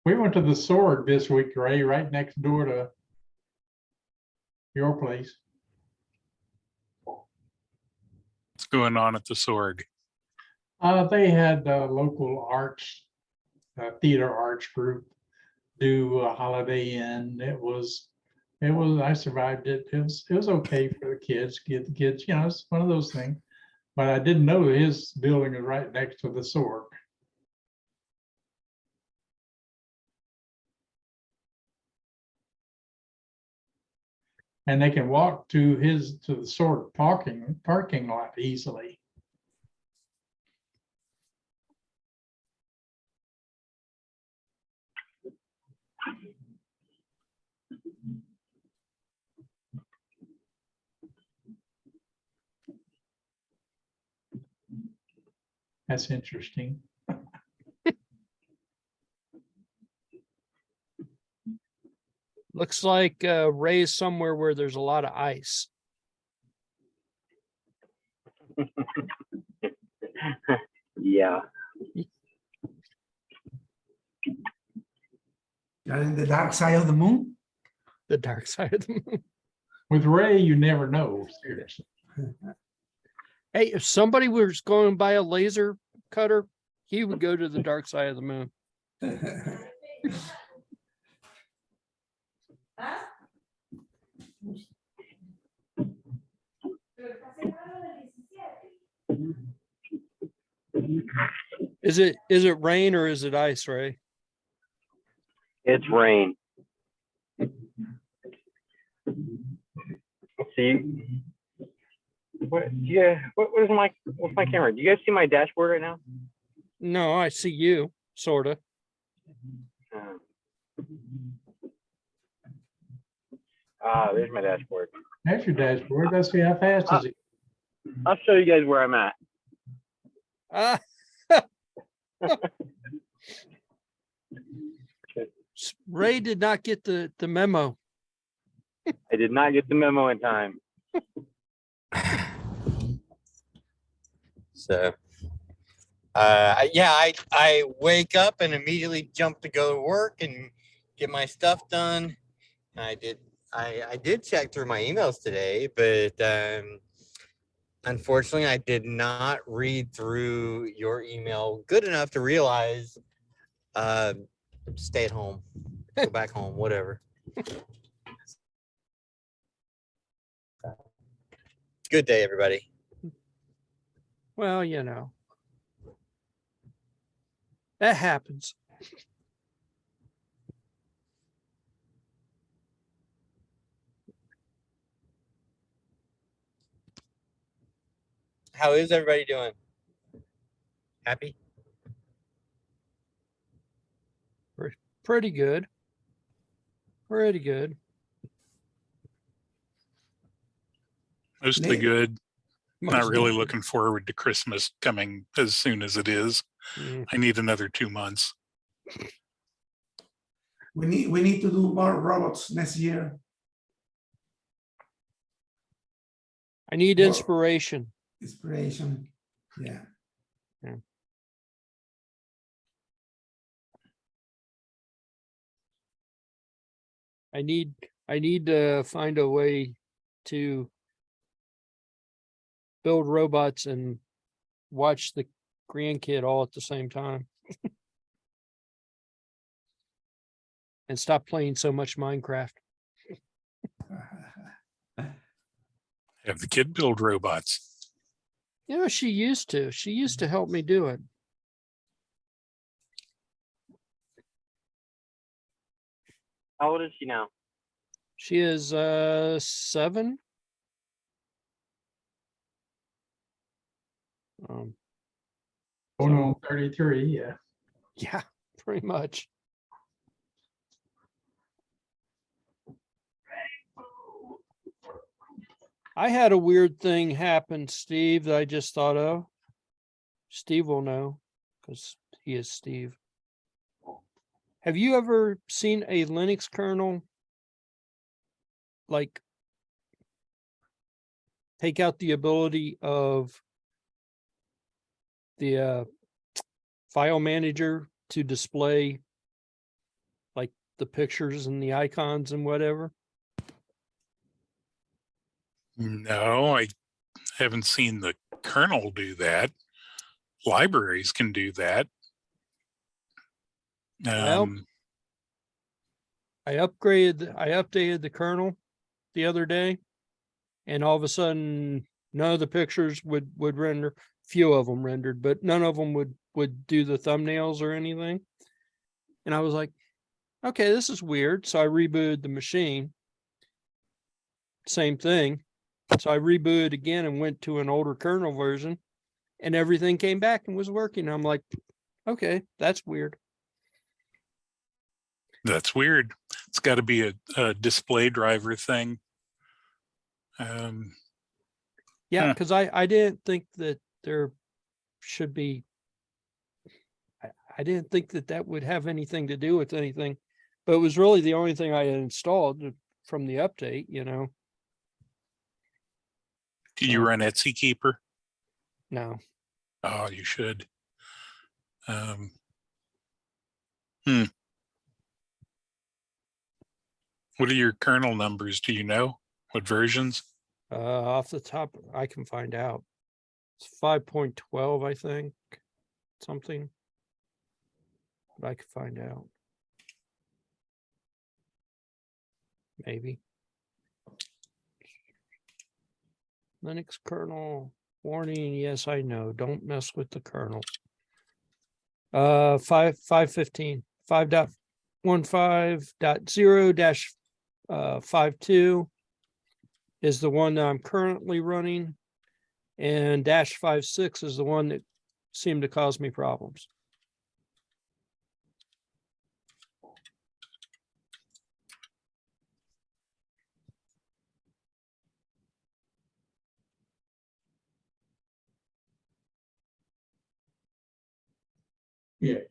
We went to the Sword this week, Ray, right next door to your place. What's going on at the Sorg? They had a local arts, theater arts group do a Holiday Inn. I survived it. It was okay for the kids, get the kids, it's one of those things. But I didn't know his building is right next to the Sword. And they can walk to the Sword parking lot easily. That's interesting. Looks like Ray's somewhere where there's a lot of ice. Yeah. You're in the dark side of the moon. The dark side of the moon. With Ray, you never know, seriously. Hey, if somebody was going by a laser cutter, he would go to the dark side of the moon. Is it rain or is it ice, Ray? It's rain. See, what? Yeah. What's my camera? Do you guys see my dashboard right now? No, I see you, sorta. There's my dashboard. That's your dashboard. Let's see how fast is it. I'll show you guys where I'm at. Ah. Ray did not get the memo. I did not get the memo in time. So, yeah, I wake up and immediately jump to go to work and get my stuff done. I did check through my emails today, but unfortunately, I did not read through your email good enough to realize stay at home, go back home, whatever. Good day, everybody. Well, you know, that happens. How is everybody doing? Happy? Pretty good. Pretty good. Mostly Nick. good. Not Mostly really good. looking forward to Christmas coming as soon as it is. Mm. I need another 2 months. We need to do more robots next year. I need Well- inspiration. Inspiration. Yeah. I need to find a way to build robots and watch the grandkid all at the same time. And stop playing so much Minecraft. Have the kid build robots. You know, she used to help me do it. How old is she now? She is 7. Going on 33, yeah. Yeah, pretty much. I had a weird thing happen, Steve, that I just thought of. Steve will know because he is Steve. Have you ever seen a Linux kernel like take out the ability of the file manager to display like the pictures and the icons and whatever? No, I haven't seen the kernel do that. Libraries can do that. Well, I updated the kernel the other day, and all of a sudden none of the pictures would render. Few of them rendered, but none of them would do the thumbnails or anything. And I was like, okay, this is weird. So I rebooted the machine. Same thing. So I rebooted again and went to an older kernel version, and everything came back and was working. I'm like, okay, that's weird. That's weird. It's got to be a display driver thing. Yeah, Huh. because I didn't think that there should be I didn't think that that would have anything to do with anything, but it was really the only thing I had installed from the update, you know. Do you run Etsy Keeper? No, Oh, you should. What are your kernel numbers? Do you know what versions? off the top, I can find out. It's 5.12, I think, something. But I could find out. Maybe. Linux kernel warning. Yes, I know. Don't mess with the kernel. 5.15, 5.15.0-52 is the one that I'm currently running, and -56 is the one that seemed to cause me problems. Yeah.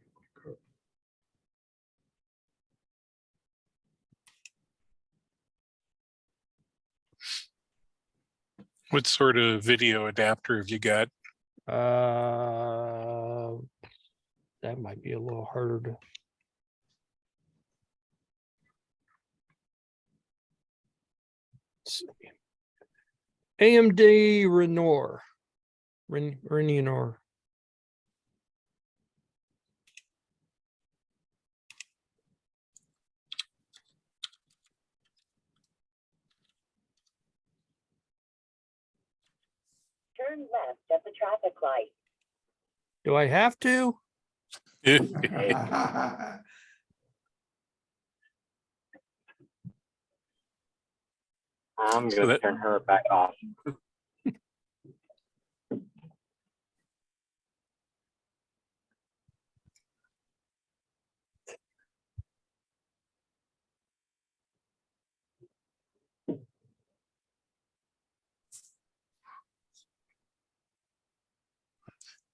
What sort of video adapter have you got? That might be a little harder to. Let's see. AMD Renoir. Renoir. Turn left at the traffic light. Do I have to? I'm So gonna that- turn her back off.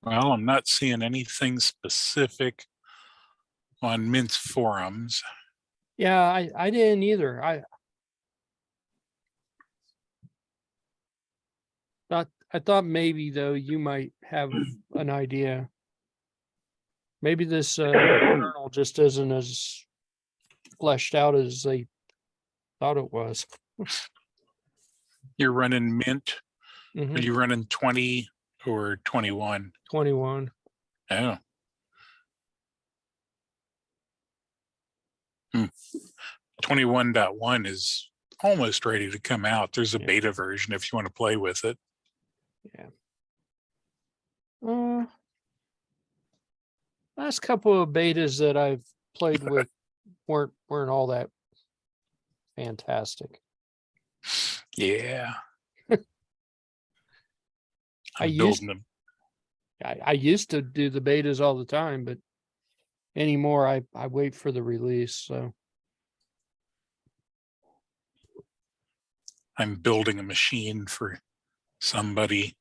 Well, I'm not seeing anything specific on Mint's forums. Yeah, I didn't either. I thought maybe though you might have an idea. Maybe this kernel just isn't as fleshed out as they thought it was. You're running Mint. Are Mhm, you running 20 or 21? 21. Oh. 21.1 is almost ready to come out. There's a Yeah. beta version if you want to play with it. Last couple of betas that I've played with weren't all that fantastic. Yeah. I I'm used- building them. I used to do the betas all the time, but anymore I wait for the release. So I'm building a machine for somebody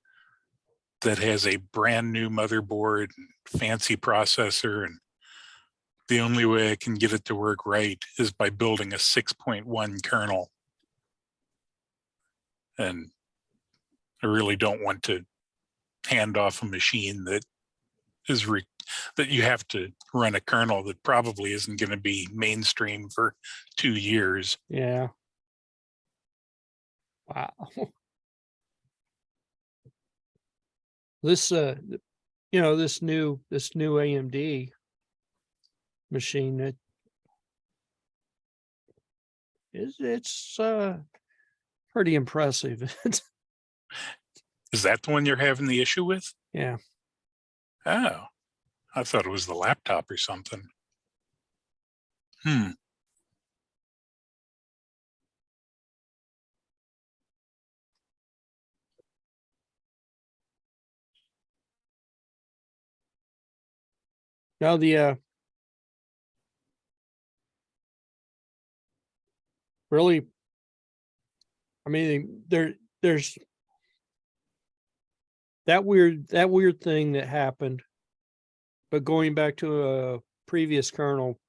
that has a brand new motherboard, fancy processor, and the only way I can get it to work right is by building a 6.1 kernel. And I really don't want to hand off a machine that is that you have to run a kernel that probably isn't going to be mainstream for 2 years. yeah. Wow. This this new AMD machine, it's pretty impressive. Is that the one you're having the issue with? Yeah. Oh, I thought it was the laptop or something. Now the really, I mean, there's that weird thing that happened but going back to a previous kernel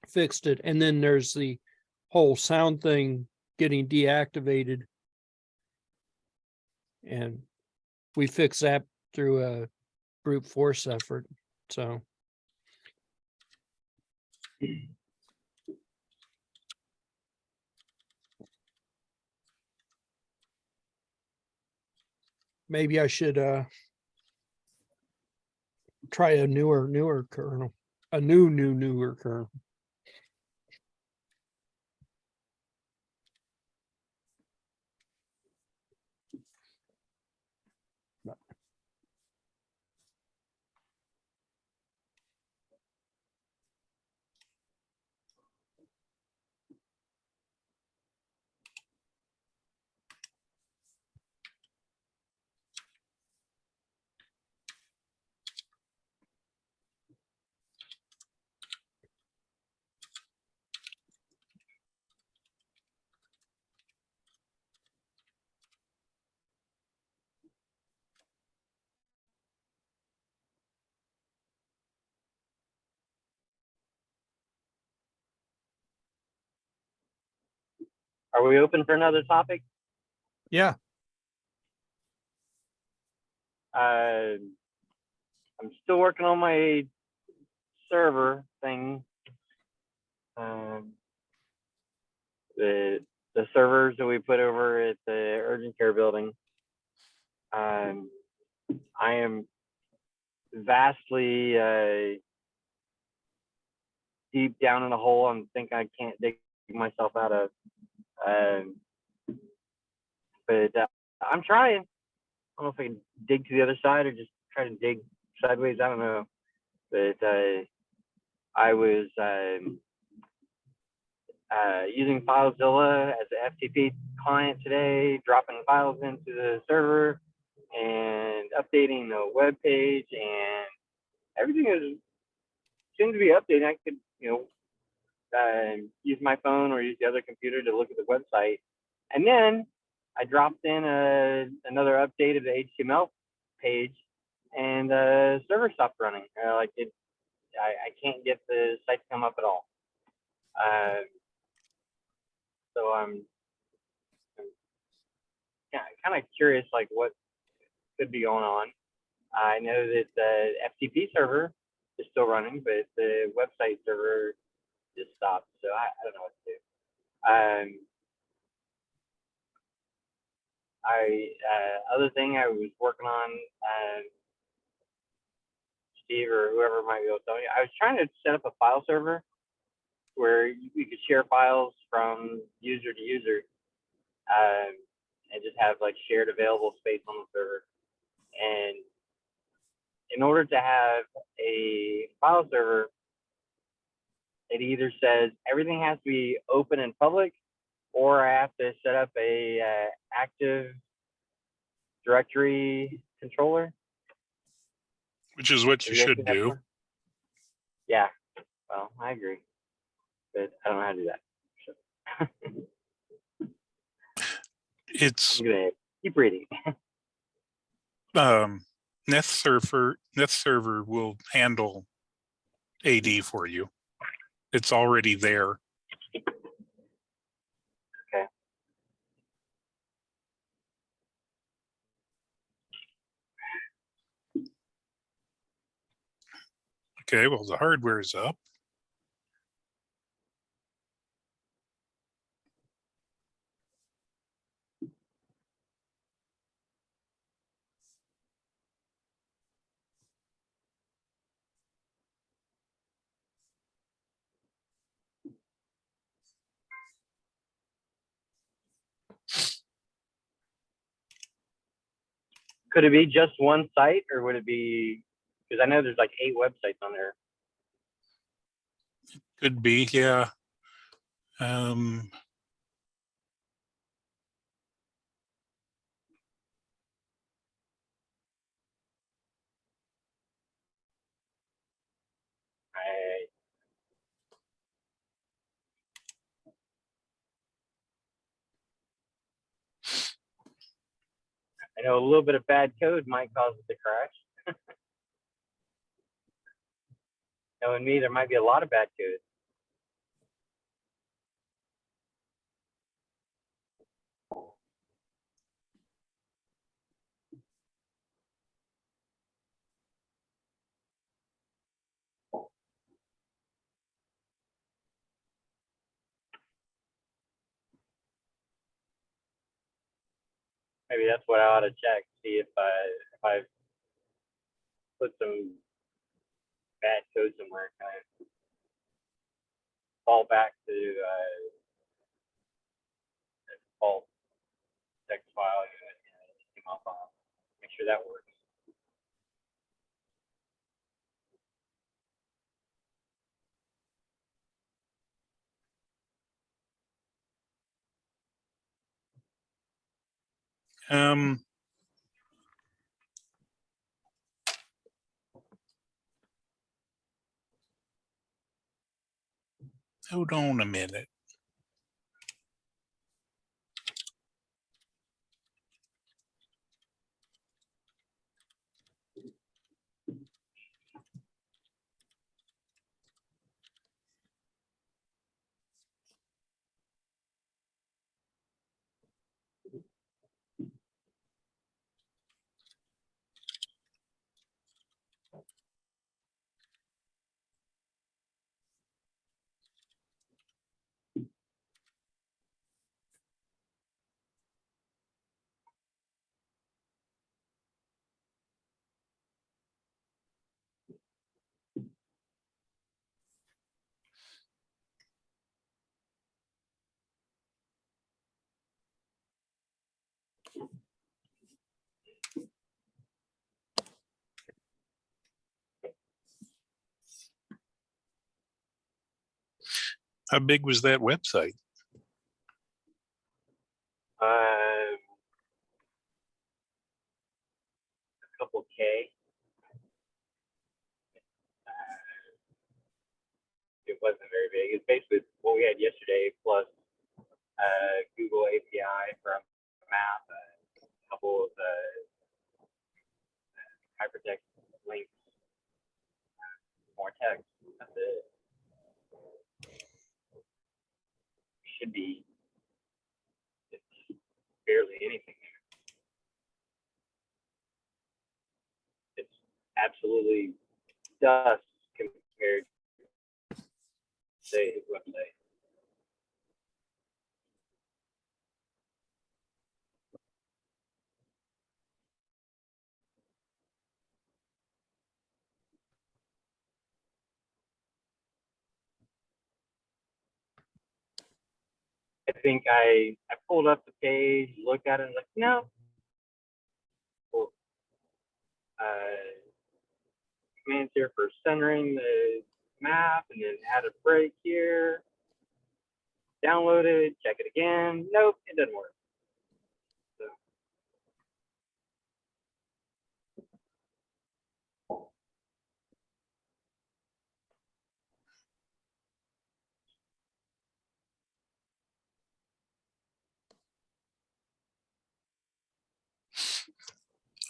fixed it. And then there's the whole sound thing getting deactivated. And we fixed that through a brute force effort. So maybe I should try a newer kernel, a newer kernel. Are we open for another topic? Yeah. I'm still working on my server thing. The servers that we put over at the urgent care building. I am vastly deep down in a hole and think I can't dig myself out of. But I'm trying. I don't know if I can dig to the other side or just try to dig sideways. I don't know. But I was using FileZilla as an FTP client today, dropping files into the server and updating the web page, and everything seems to be updating. I could, use my phone or use the other computer to look at the website, and then I dropped in another update of the HTML page, and the server stopped running. I can't get the site to come up at all. So I'm kind of curious, like what could be going on. I know that the FTP server is still running, but the website server just stopped. So I don't know what to do. Other thing I was working on, Steve or whoever might be able to tell me, I was trying to set up a file server where you could share files from user to user, and just have like shared available space on the server. And in order to have a file server, it either says everything has to be open and public, or I have to set up a active directory controller. Which is what you should do. Yeah, well, I agree, but I don't know how to do that. So. It's I'm gonna keep reading. NethServer will handle AD for you. It's already there. Okay. Okay, well, the hardware is up. Could it be just one site, or would it be? Because I know there's like 8 websites on there. Could be, yeah. I know a little bit of bad code might cause it to crash. Knowing me, there might be a lot of bad code. Maybe that's what I ought to check. See if I put some bad code somewhere, kind of fall back to default text file and HTML file. Make sure that works. Um, hold on a minute. How big was that website? A couple K. It wasn't very big. It's basically what we had yesterday plus Google API from map, a couple of hypertext links, more text. That's it. Should be it's barely anything there. It's absolutely dust compared to today's website. I think I pulled up the page, looked at it, and was like, no. Well, commands here for centering the map, and then add a break here. Download it, check it again. Nope, it doesn't work. So.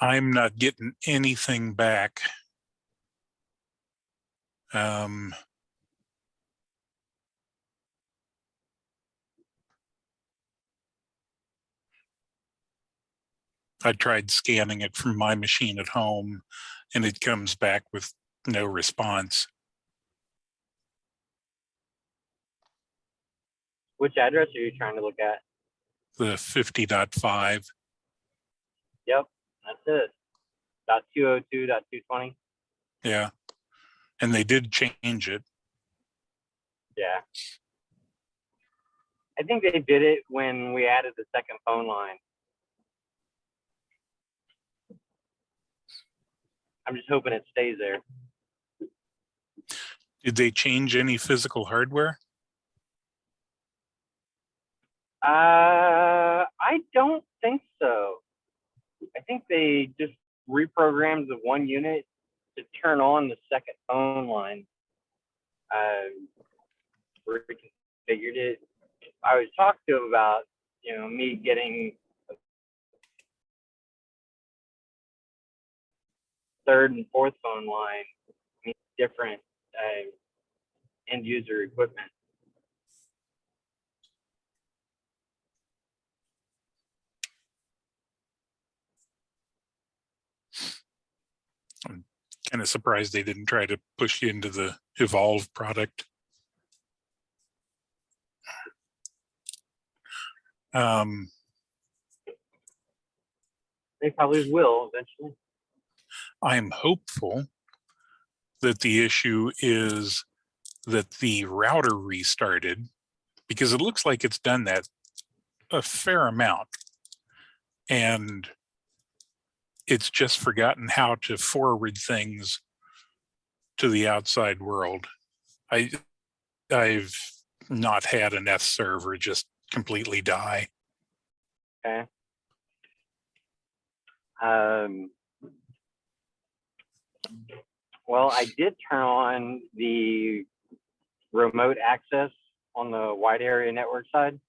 I'm not getting anything back. I tried scanning it from my machine at home and it comes back with no response. Which address are you trying to look at? The 50.5. Yep, that's it. .202.220. Yeah. And they did change it. Yeah. I think they did it when we added the second phone line. I'm just hoping it stays there. Did they change any physical hardware? I don't think so. I think they just reprogrammed the one unit to turn on the second phone line. Reconfigured it. I was talking to him about, me getting a third and fourth phone line, different end user equipment. Kind of surprised they didn't try to push you into the Evolve product. They probably will eventually. I'm hopeful that the issue is that the router restarted, because it looks like it's done that a fair amount, and it's just forgotten how to forward things to the outside world. I've not had an F server just completely die. Okay. Well, I did turn on the remote access on the wide area network side.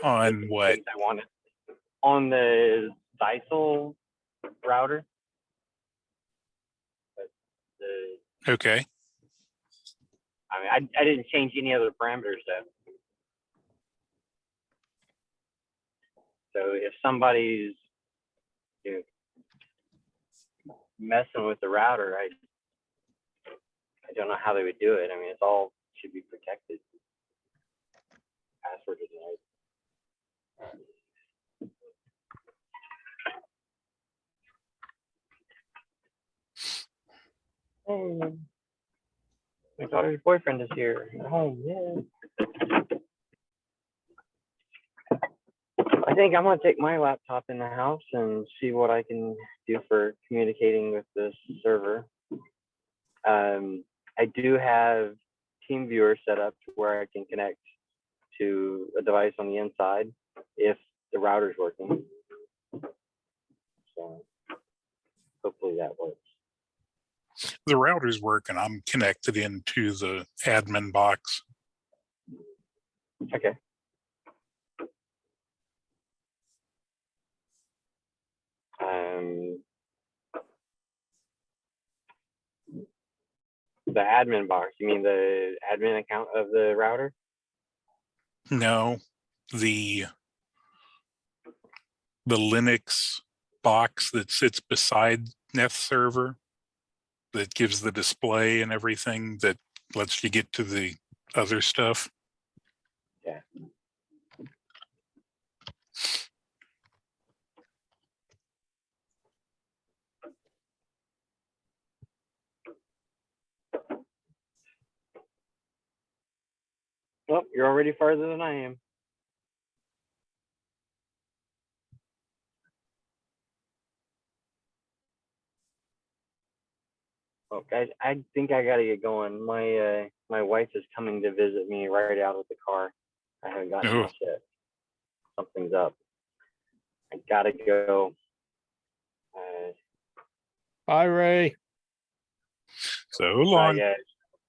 On what? I wanted on the Zeisel router. The, Okay. I mean, I didn't change any other parameters though. So if somebody's messing with the router, I don't know how they would do it. I mean, it's all should be protected. Password is Hey, my daughter's boyfriend is here at home. Yeah. I think I'm gonna take my laptop in the house and see what I can do for communicating with this server. I do have TeamViewer set up to where I can connect to a device on the inside if the router's working. So hopefully that works. The router's working. I'm connected into the admin box. Okay. The admin box, you mean the admin account of the router? No, the Linux box that sits beside Neth server that gives the display and everything that lets you get to the other stuff. Yeah. Well, you're already farther than I am. Oh, guys, I think I gotta get going. My wife is coming to visit me right out of the car. I haven't gotten Oh. out yet. Something's up. I gotta go. Bye, Ray. So Bye, long. guys.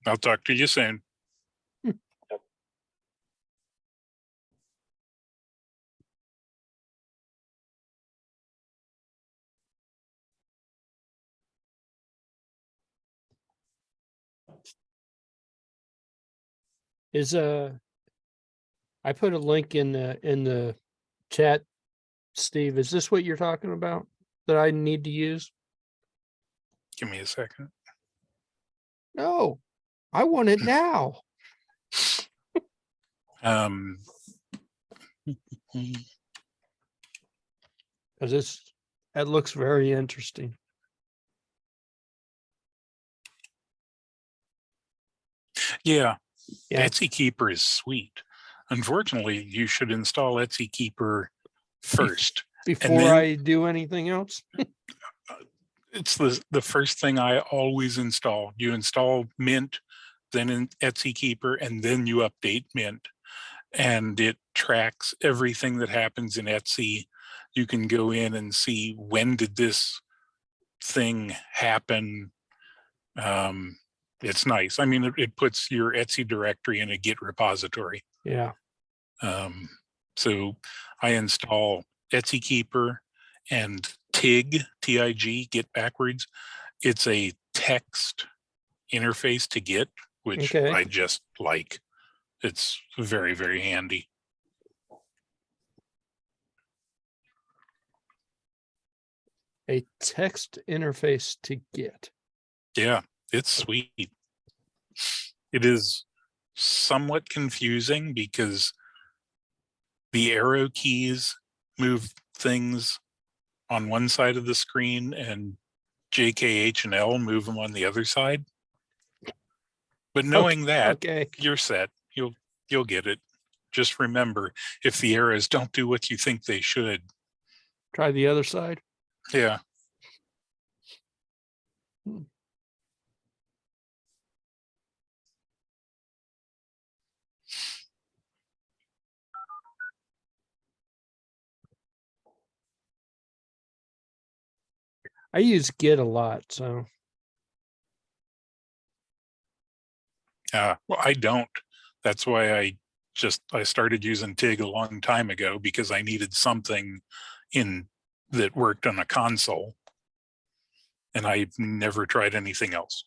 I'll talk to you soon. Is I put a link in the chat, Steve. Is this what you're talking about that I need to use? Give me a second. No, I want it now. Because that looks very interesting. Yeah, Yeah. Etsy Keeper is sweet. Unfortunately, you should install Etsy Keeper first. Before then- I do anything else. It's the first thing I always install. You install Mint, then in Etsy Keeper, and then you update Mint. And it tracks everything that happens in Etsy. You can go in and see when did this thing happen. It's nice. I mean, it puts your Etsy directory in a Git repository. Yeah. So I install Etsy Keeper and TIG, T-I-G, Git backwards. It's a text interface to Git, which Okay. I just like. It's very, very handy. A text interface to Git. Yeah, it's sweet. It is somewhat confusing because the arrow keys move things on one side of the screen and J, K, H, and L move them on the other side. But knowing that, Okay. you're set. You'll get it. Just remember, if the arrows don't do what you think they should, Try the other side. yeah. I use Git a lot, so Well, I don't. That's why I started using TIG a long time ago, because I needed something in that worked on a console, and I've never tried anything else.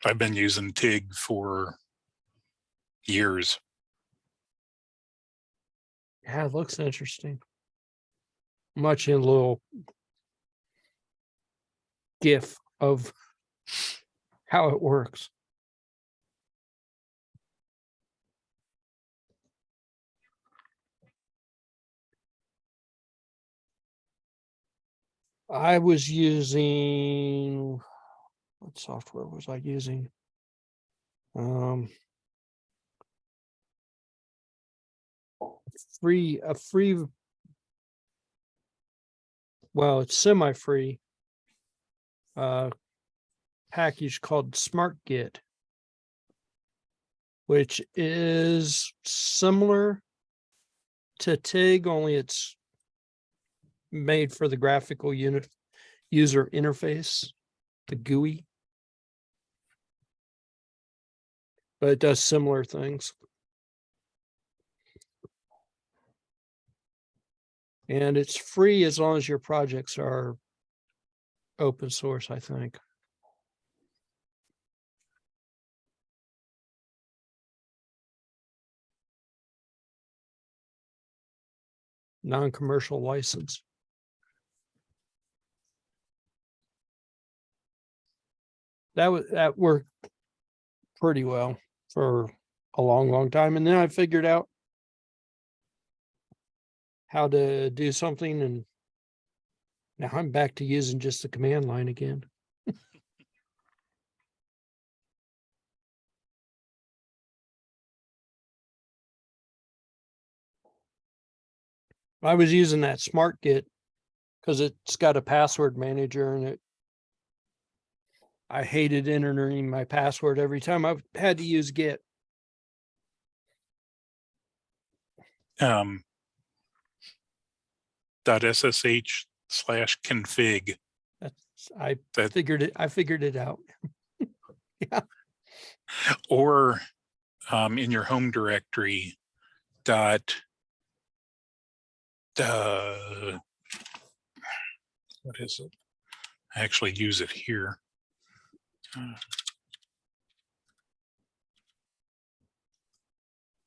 I've been using TIG for years. yeah, it looks interesting. Much in a little GIF of how it works. I was using, what software was I using? A free, well, it's semi-free package called SmartGit, which is similar to TIG, only it's made for the graphical unit user interface, the GUI. But it does similar things. And it's free as long as your projects are open source, I think. Non-commercial license. That worked pretty well for a long time. And then I figured out how to do something, and now I'm back to using just the command line again. I was using that SmartGit because it's got a password manager in it. I hated entering my password every time I had to use Git. .ssh/config. I That- figured it out. Yeah. Or in your home directory, what is it? I actually use it here.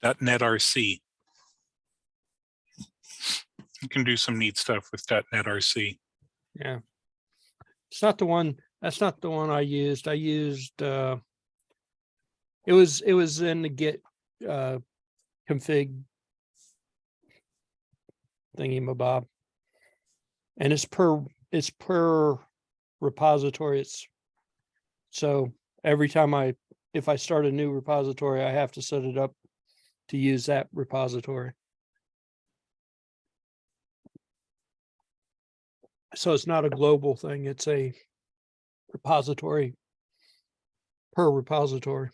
.netrc. You can do some neat stuff with .netrc. Yeah. It's not the one, that's not the one I used. I used it was in the Git config thingy-mabob. And it's per repository. It's so every time if I start a new repository, I have to set it up to use that repository. So it's not a global thing, it's a repository per repository.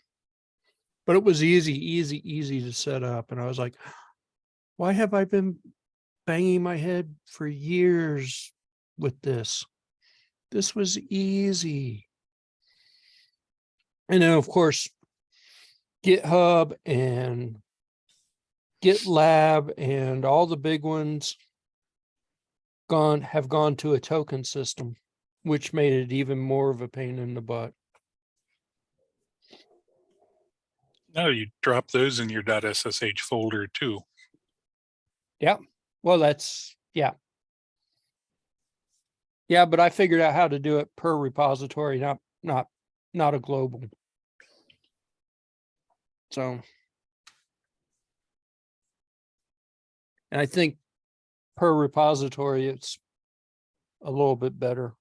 But it was easy to set up. And I was like, why have I been banging my head for years with this? This was easy. And then of course, GitHub and GitLab and all the big ones have gone to a token system, which made it even more of a pain in the butt. No, you drop those in your .ssh folder too. Well, that's, yeah. Yeah, but I figured out how to do it per repository, not a global. So. And I think per repository, it's a little bit better.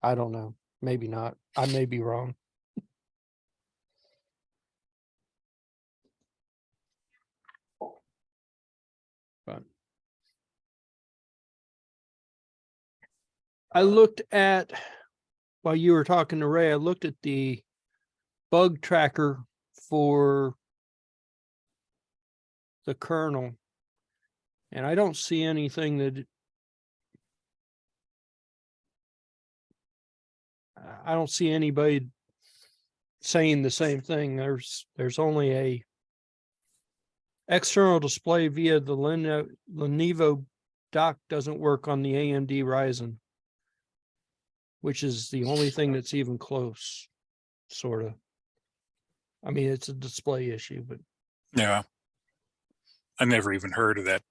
I don't know, maybe not. I may be wrong. But I looked at, while you were talking to Ray, I looked at the bug tracker for the kernel. And I don't see anything that, I don't see anybody saying the same thing. There's only a external display via the Lenovo dock doesn't work on the AMD Ryzen, which is the only thing that's even close, sort of. I mean, it's a display issue, but Yeah. I never even heard of that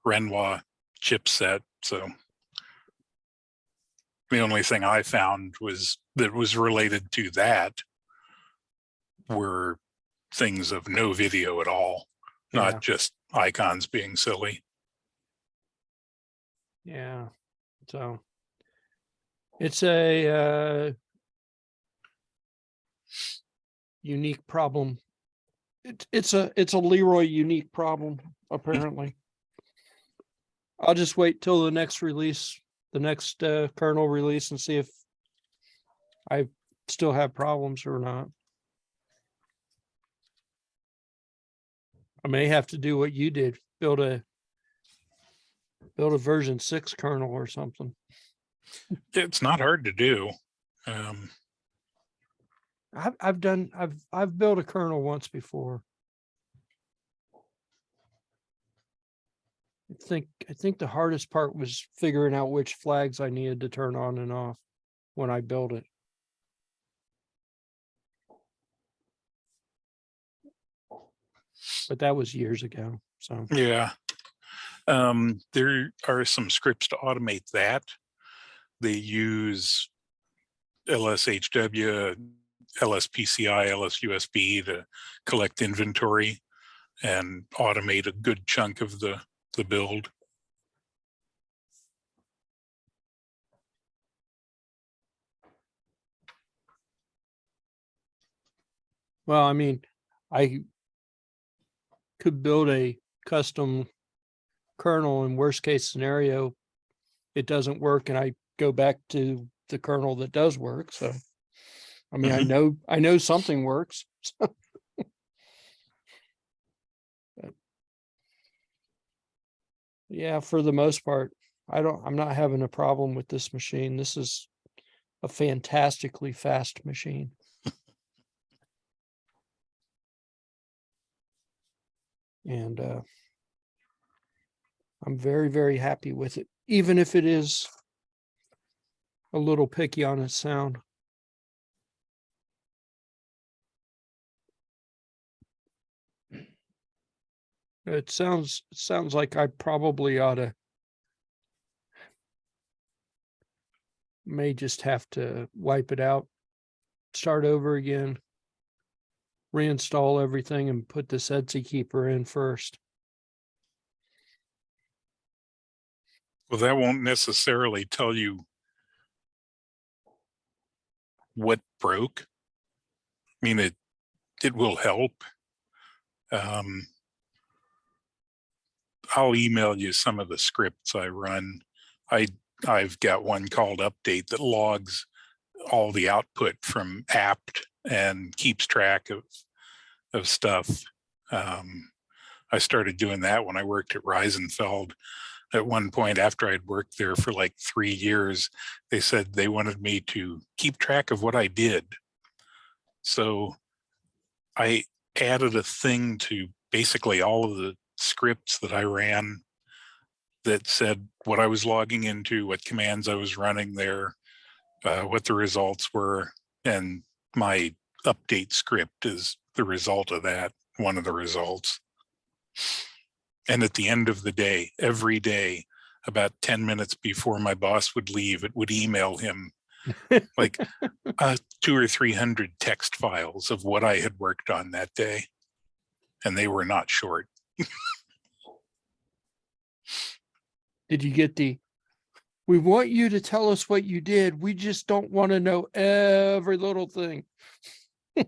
Renoir chipset. So the only thing I found was that was related to that were things of no video at all, not yeah. just icons being silly. Yeah. So it's a unique problem. It's a Leroy unique problem, apparently. I'll just wait till the next release, the next kernel release, and see if I still have problems or not. I may have to do what you did, build a version 6 kernel or something. It's not hard to do. I've built a kernel once before. I think the hardest part was figuring out which flags I needed to turn on and off when I built it. But that was years ago. So Yeah. There are some scripts to automate that. They use LSHW, LSPCI, LSUSB to collect inventory and automate a good chunk of the build. well, I mean, I could build a custom kernel in worst case scenario. It doesn't work and I go back to the kernel that does work. So, I mean, I know something works. But, yeah, for the most part, I'm not having a problem with this machine. This is a fantastically fast machine. And I'm very, very happy with it, even if it is a little picky on its sound. It sounds like I probably may just have to wipe it out, start over again, reinstall everything and put this Etsy keeper in first. Well, that won't necessarily tell you what broke. I mean, it will help. I'll email you some of the scripts I run. I've got one called Update that logs all the output from apt and keeps track of stuff. I started doing that when I worked at Reisenfeld. At one point, after I'd worked there for like 3 years, they said they wanted me to keep track of what I did. So I added a thing to basically all of the scripts that I ran that said what I was logging into, what commands I was running there, what the results were, and my update script is the result of that, one of the results. And at the end of the day, every day, about 10 minutes before my boss would leave, it would email him like 200 or 300 text files of what I had worked on that day. And they were not short. Did you get we want you to tell us what you did. We just don't want to know every little thing. I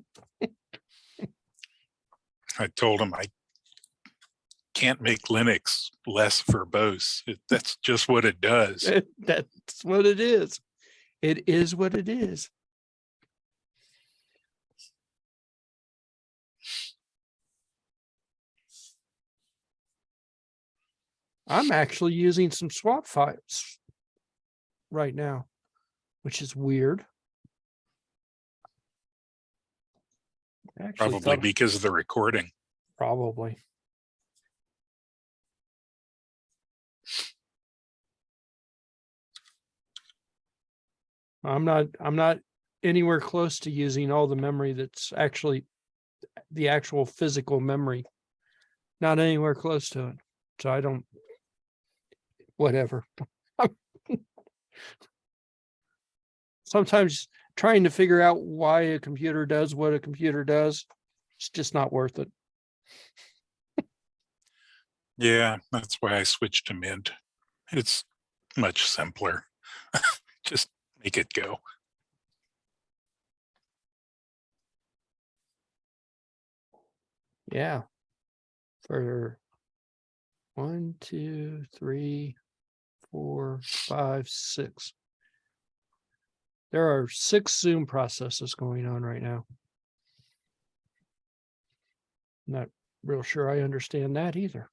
told him I can't make Linux less verbose. That's just what it does. That's what it is. It is what it is. I'm actually using some swap files right now, which is weird. Actually, Probably because of the recording. probably. I'm not anywhere close to using all the memory that's actually the actual physical memory. Not anywhere close to it. So I don't, whatever. Sometimes trying to figure out why a computer does what a computer does, it's just not worth it. Yeah, that's why I switched to Mint. It's much simpler. Just make it go. Yeah. For 1, 2, 3, 4, 5, 6. There are 6 Zoom processes going on right now. Not real sure I understand that either.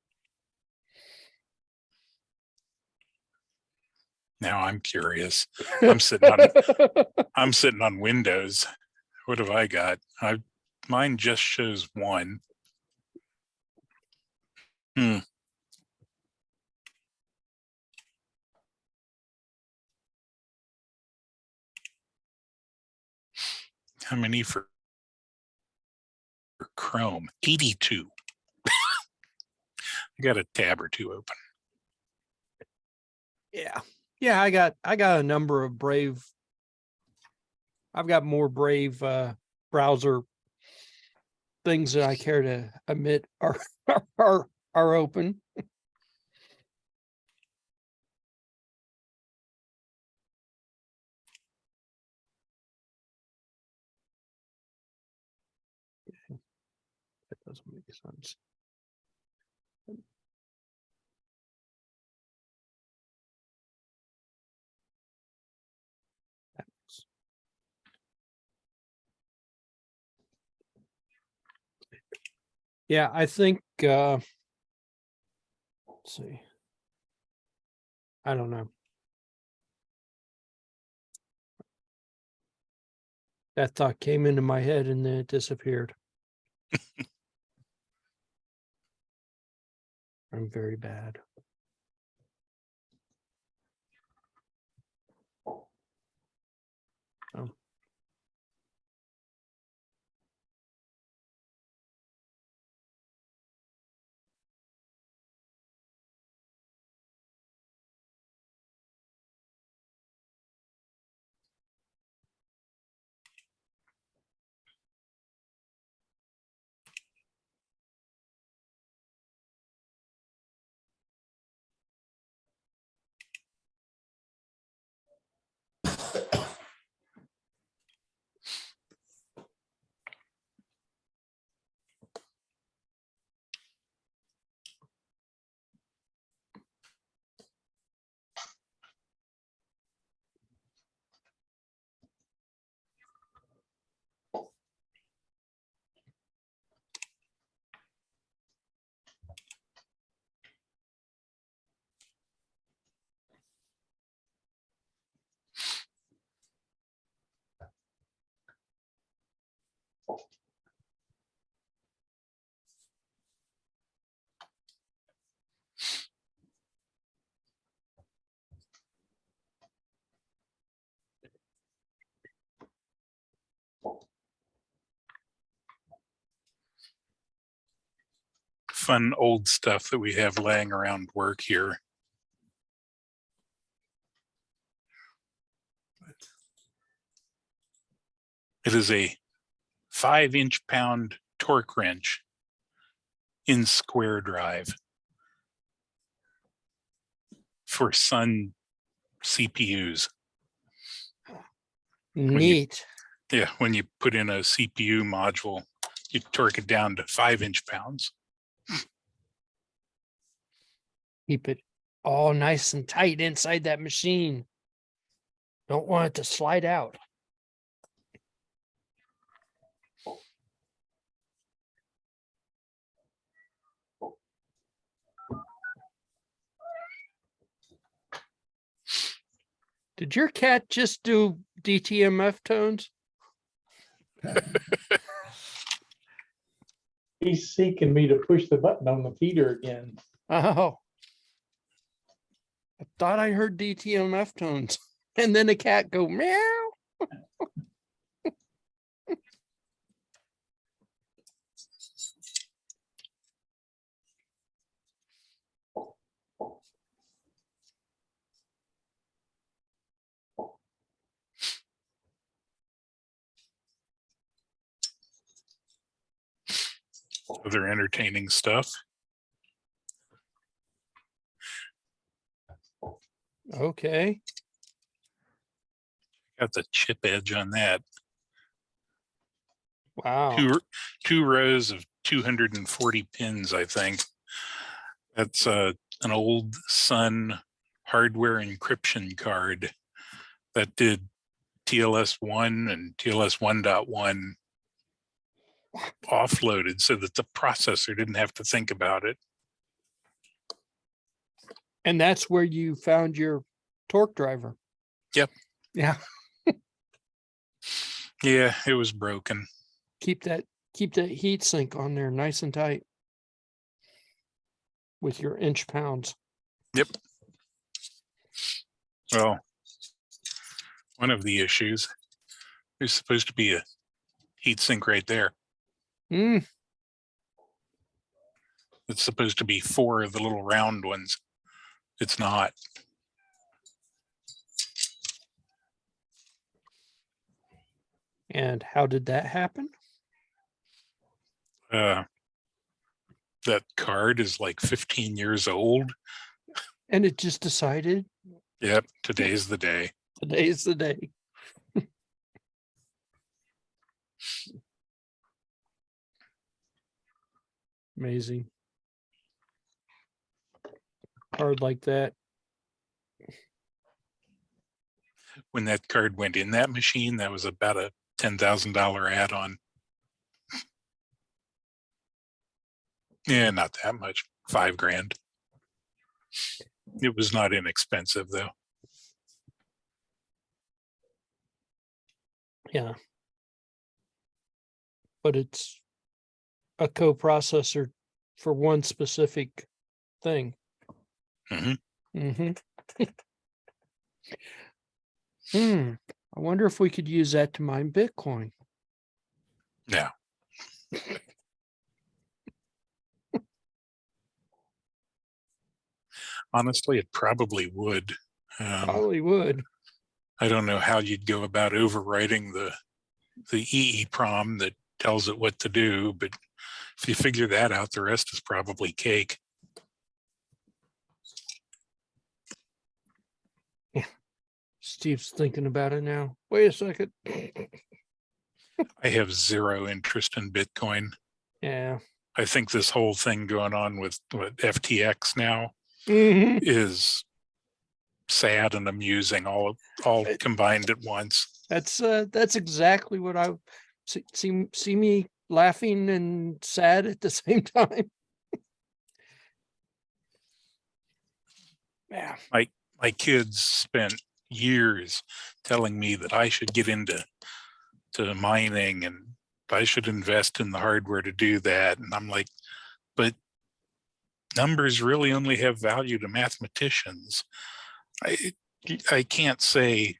Now I'm curious. I'm sitting on Windows. What have I got? Mine just shows 1. How many for Chrome? 82. I got a tab or 2 open. Yeah. Yeah, I got a number of Brave. I've got more Brave browser things that I care to admit are open. That doesn't make sense. Yeah, I think let's see. I don't know. That thought came into my head and then it disappeared. I'm very bad. Oh. fun old stuff that we have laying around work here. It is a 5-inch-pound torque wrench in square drive for Sun CPUs. Neat. Yeah, when you put in a CPU module, you torque it down to 5-inch pounds. Keep it all nice and tight inside that machine. Don't want it to slide out. Did your cat just do DTMF tones? He's seeking me to push the button on the feeder again. Oh. I thought I heard DTMF tones. And then the cat go meow. Other entertaining stuff. Okay. Got the chip edge on that. Wow. Two rows of 240 pins, I think. That's an old Sun hardware encryption card that did TLS1 and TLS 1.1 offloaded so that the processor didn't have to think about it. And that's where you found your torque driver. Yep. Yeah. Yeah, it was broken. Keep that heat sink on there nice and tight with your inch pounds. Yep. Well, one of the issues, there's supposed to be a heat sink right there. Mm, It's supposed to be 4 of the little round ones. It's not. and how did that happen? That card is like 15 years old. And it just decided Yep, today's the day. today's the day. Amazing. Card like that. When that card went in that machine, that was about a $10,000 add-on. Yeah, not that much, $5,000. It was not inexpensive though. Yeah. But it's a coprocessor for one specific thing. Mhm. Mm-hmm. I wonder if we could use that to mine Bitcoin. Yeah. Honestly, it probably would. Probably would. I don't know how you'd go about overwriting the EEPROM that tells it what to do, but if you figure that out, the rest is probably cake. Steve's thinking about it now. Wait a second. I have zero interest in Bitcoin. Yeah. I think this whole thing going on with FTX now Mhm. is sad and amusing all combined at once. That's exactly what I see me laughing and sad at the same time. Yeah. My kids spent years telling me that I should get into mining and I should invest in the hardware to do that. And I'm like, but numbers really only have value to mathematicians. I can't say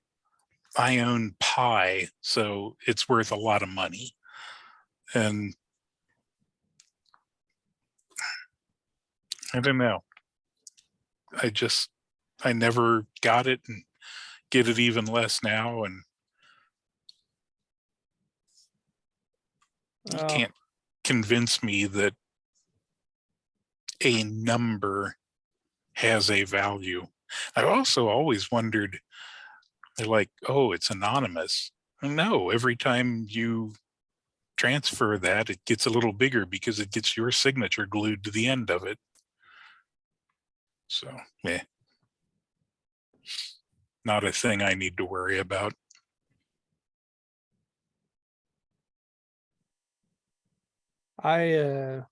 I own pi, so it's worth a lot of money. And I don't know. I never got it and get it even less now. And you Well, can't convince me that a number has a value. I've also always wondered, they're like, oh, it's anonymous. No, every time you transfer that, it gets a little bigger because it gets your signature glued to the end of it. So, yeah, not a thing I need to worry about. I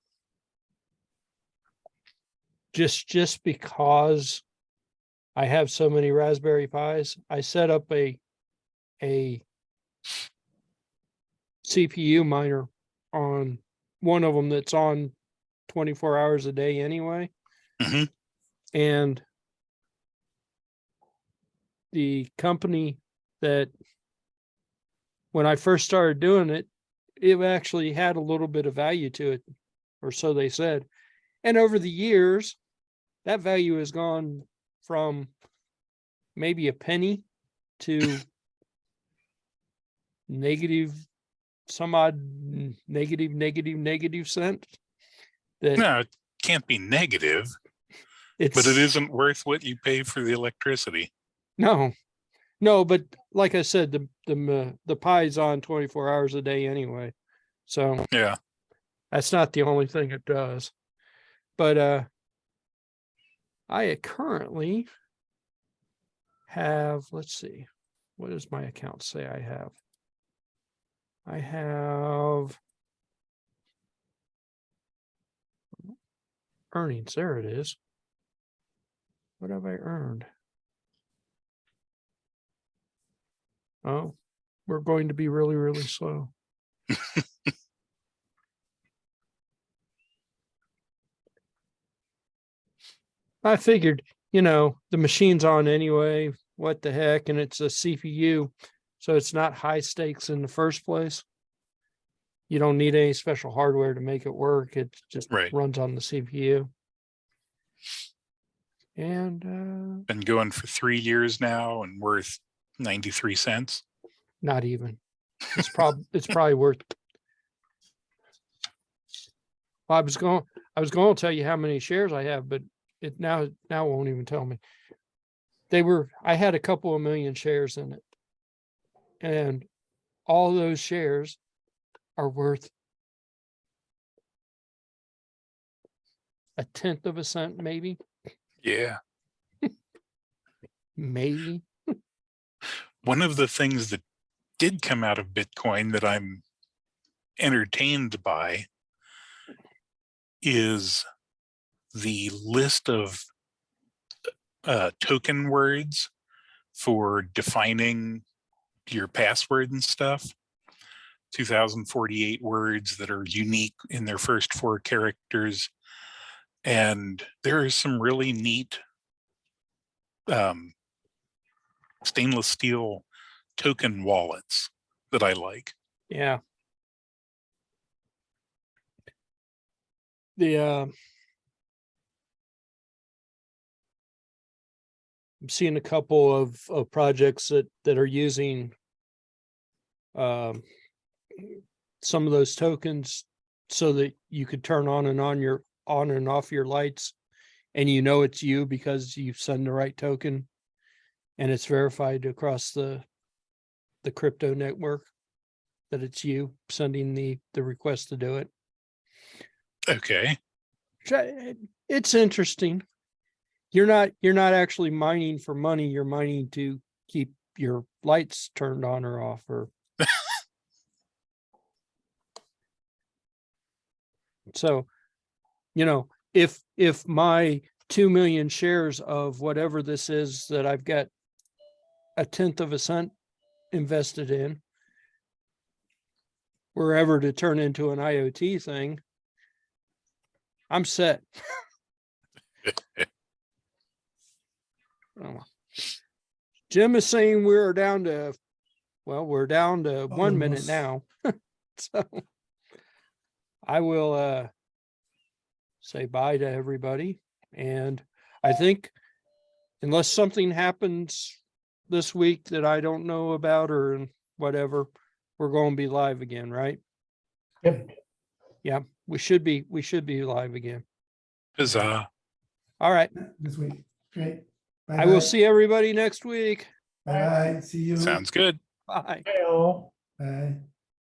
just because I have so many Raspberry Pis, I set up a CPU miner on one of them that's on 24 hours a day anyway. Mhm. And the company that, when I first started doing it, it actually had a little bit of value to it, or so they said. And over the years, that value has gone from maybe a penny to negative, some odd negative cent. That No, it can't be negative, it's, but it isn't worth what you pay for the electricity. no, but like I said, the Pi's on 24 hours a day anyway. So Yeah. that's not the only thing it does. But I currently have, let's see, what does my account say I have? I have earnings. There it is. What have I earned? Oh, we're going to be really, really slow. I figured, the machine's on anyway. What the heck? And it's a CPU. So it's not high stakes in the first place. You don't need any special hardware to make it work. It just Right. runs on the CPU. And Been going for 3 years now and worth 93 cents. not even. It's probably worth. Well, I was going to tell you how many shares I have, but it now won't even tell me. I had a couple of million shares in it. And all those shares are worth a tenth of a cent, maybe. Yeah. Maybe. One of the things that did come out of Bitcoin that I'm entertained by is the list of token words for defining your password and stuff. 2048 words that are unique in their first 4 characters. And there are some really neat stainless steel token wallets that I like. Yeah. I'm seeing a couple of projects that are using some of those tokens so that you could turn on and off your lights, and it's you because you send the right token and it's verified across the crypto network that it's you sending the request to do it. Okay. It's interesting. You're not actually mining for money. You're mining to keep your lights turned on or off, or so, if my 2 million shares of whatever this is that I've got a tenth of a cent invested in were ever to turn into an IoT thing, I'm set. Jim is saying we're down to 1 minute Almost. now. So I will say bye to everybody. And I think unless something happens this week that I don't know about or whatever, we're going to be live again, right? Yep. Yeah, we should be live again. Huzzah. All right. This week. Great. I will see everybody next week. Bye bye. See you. Sounds good. Bye. Hey, all. Bye.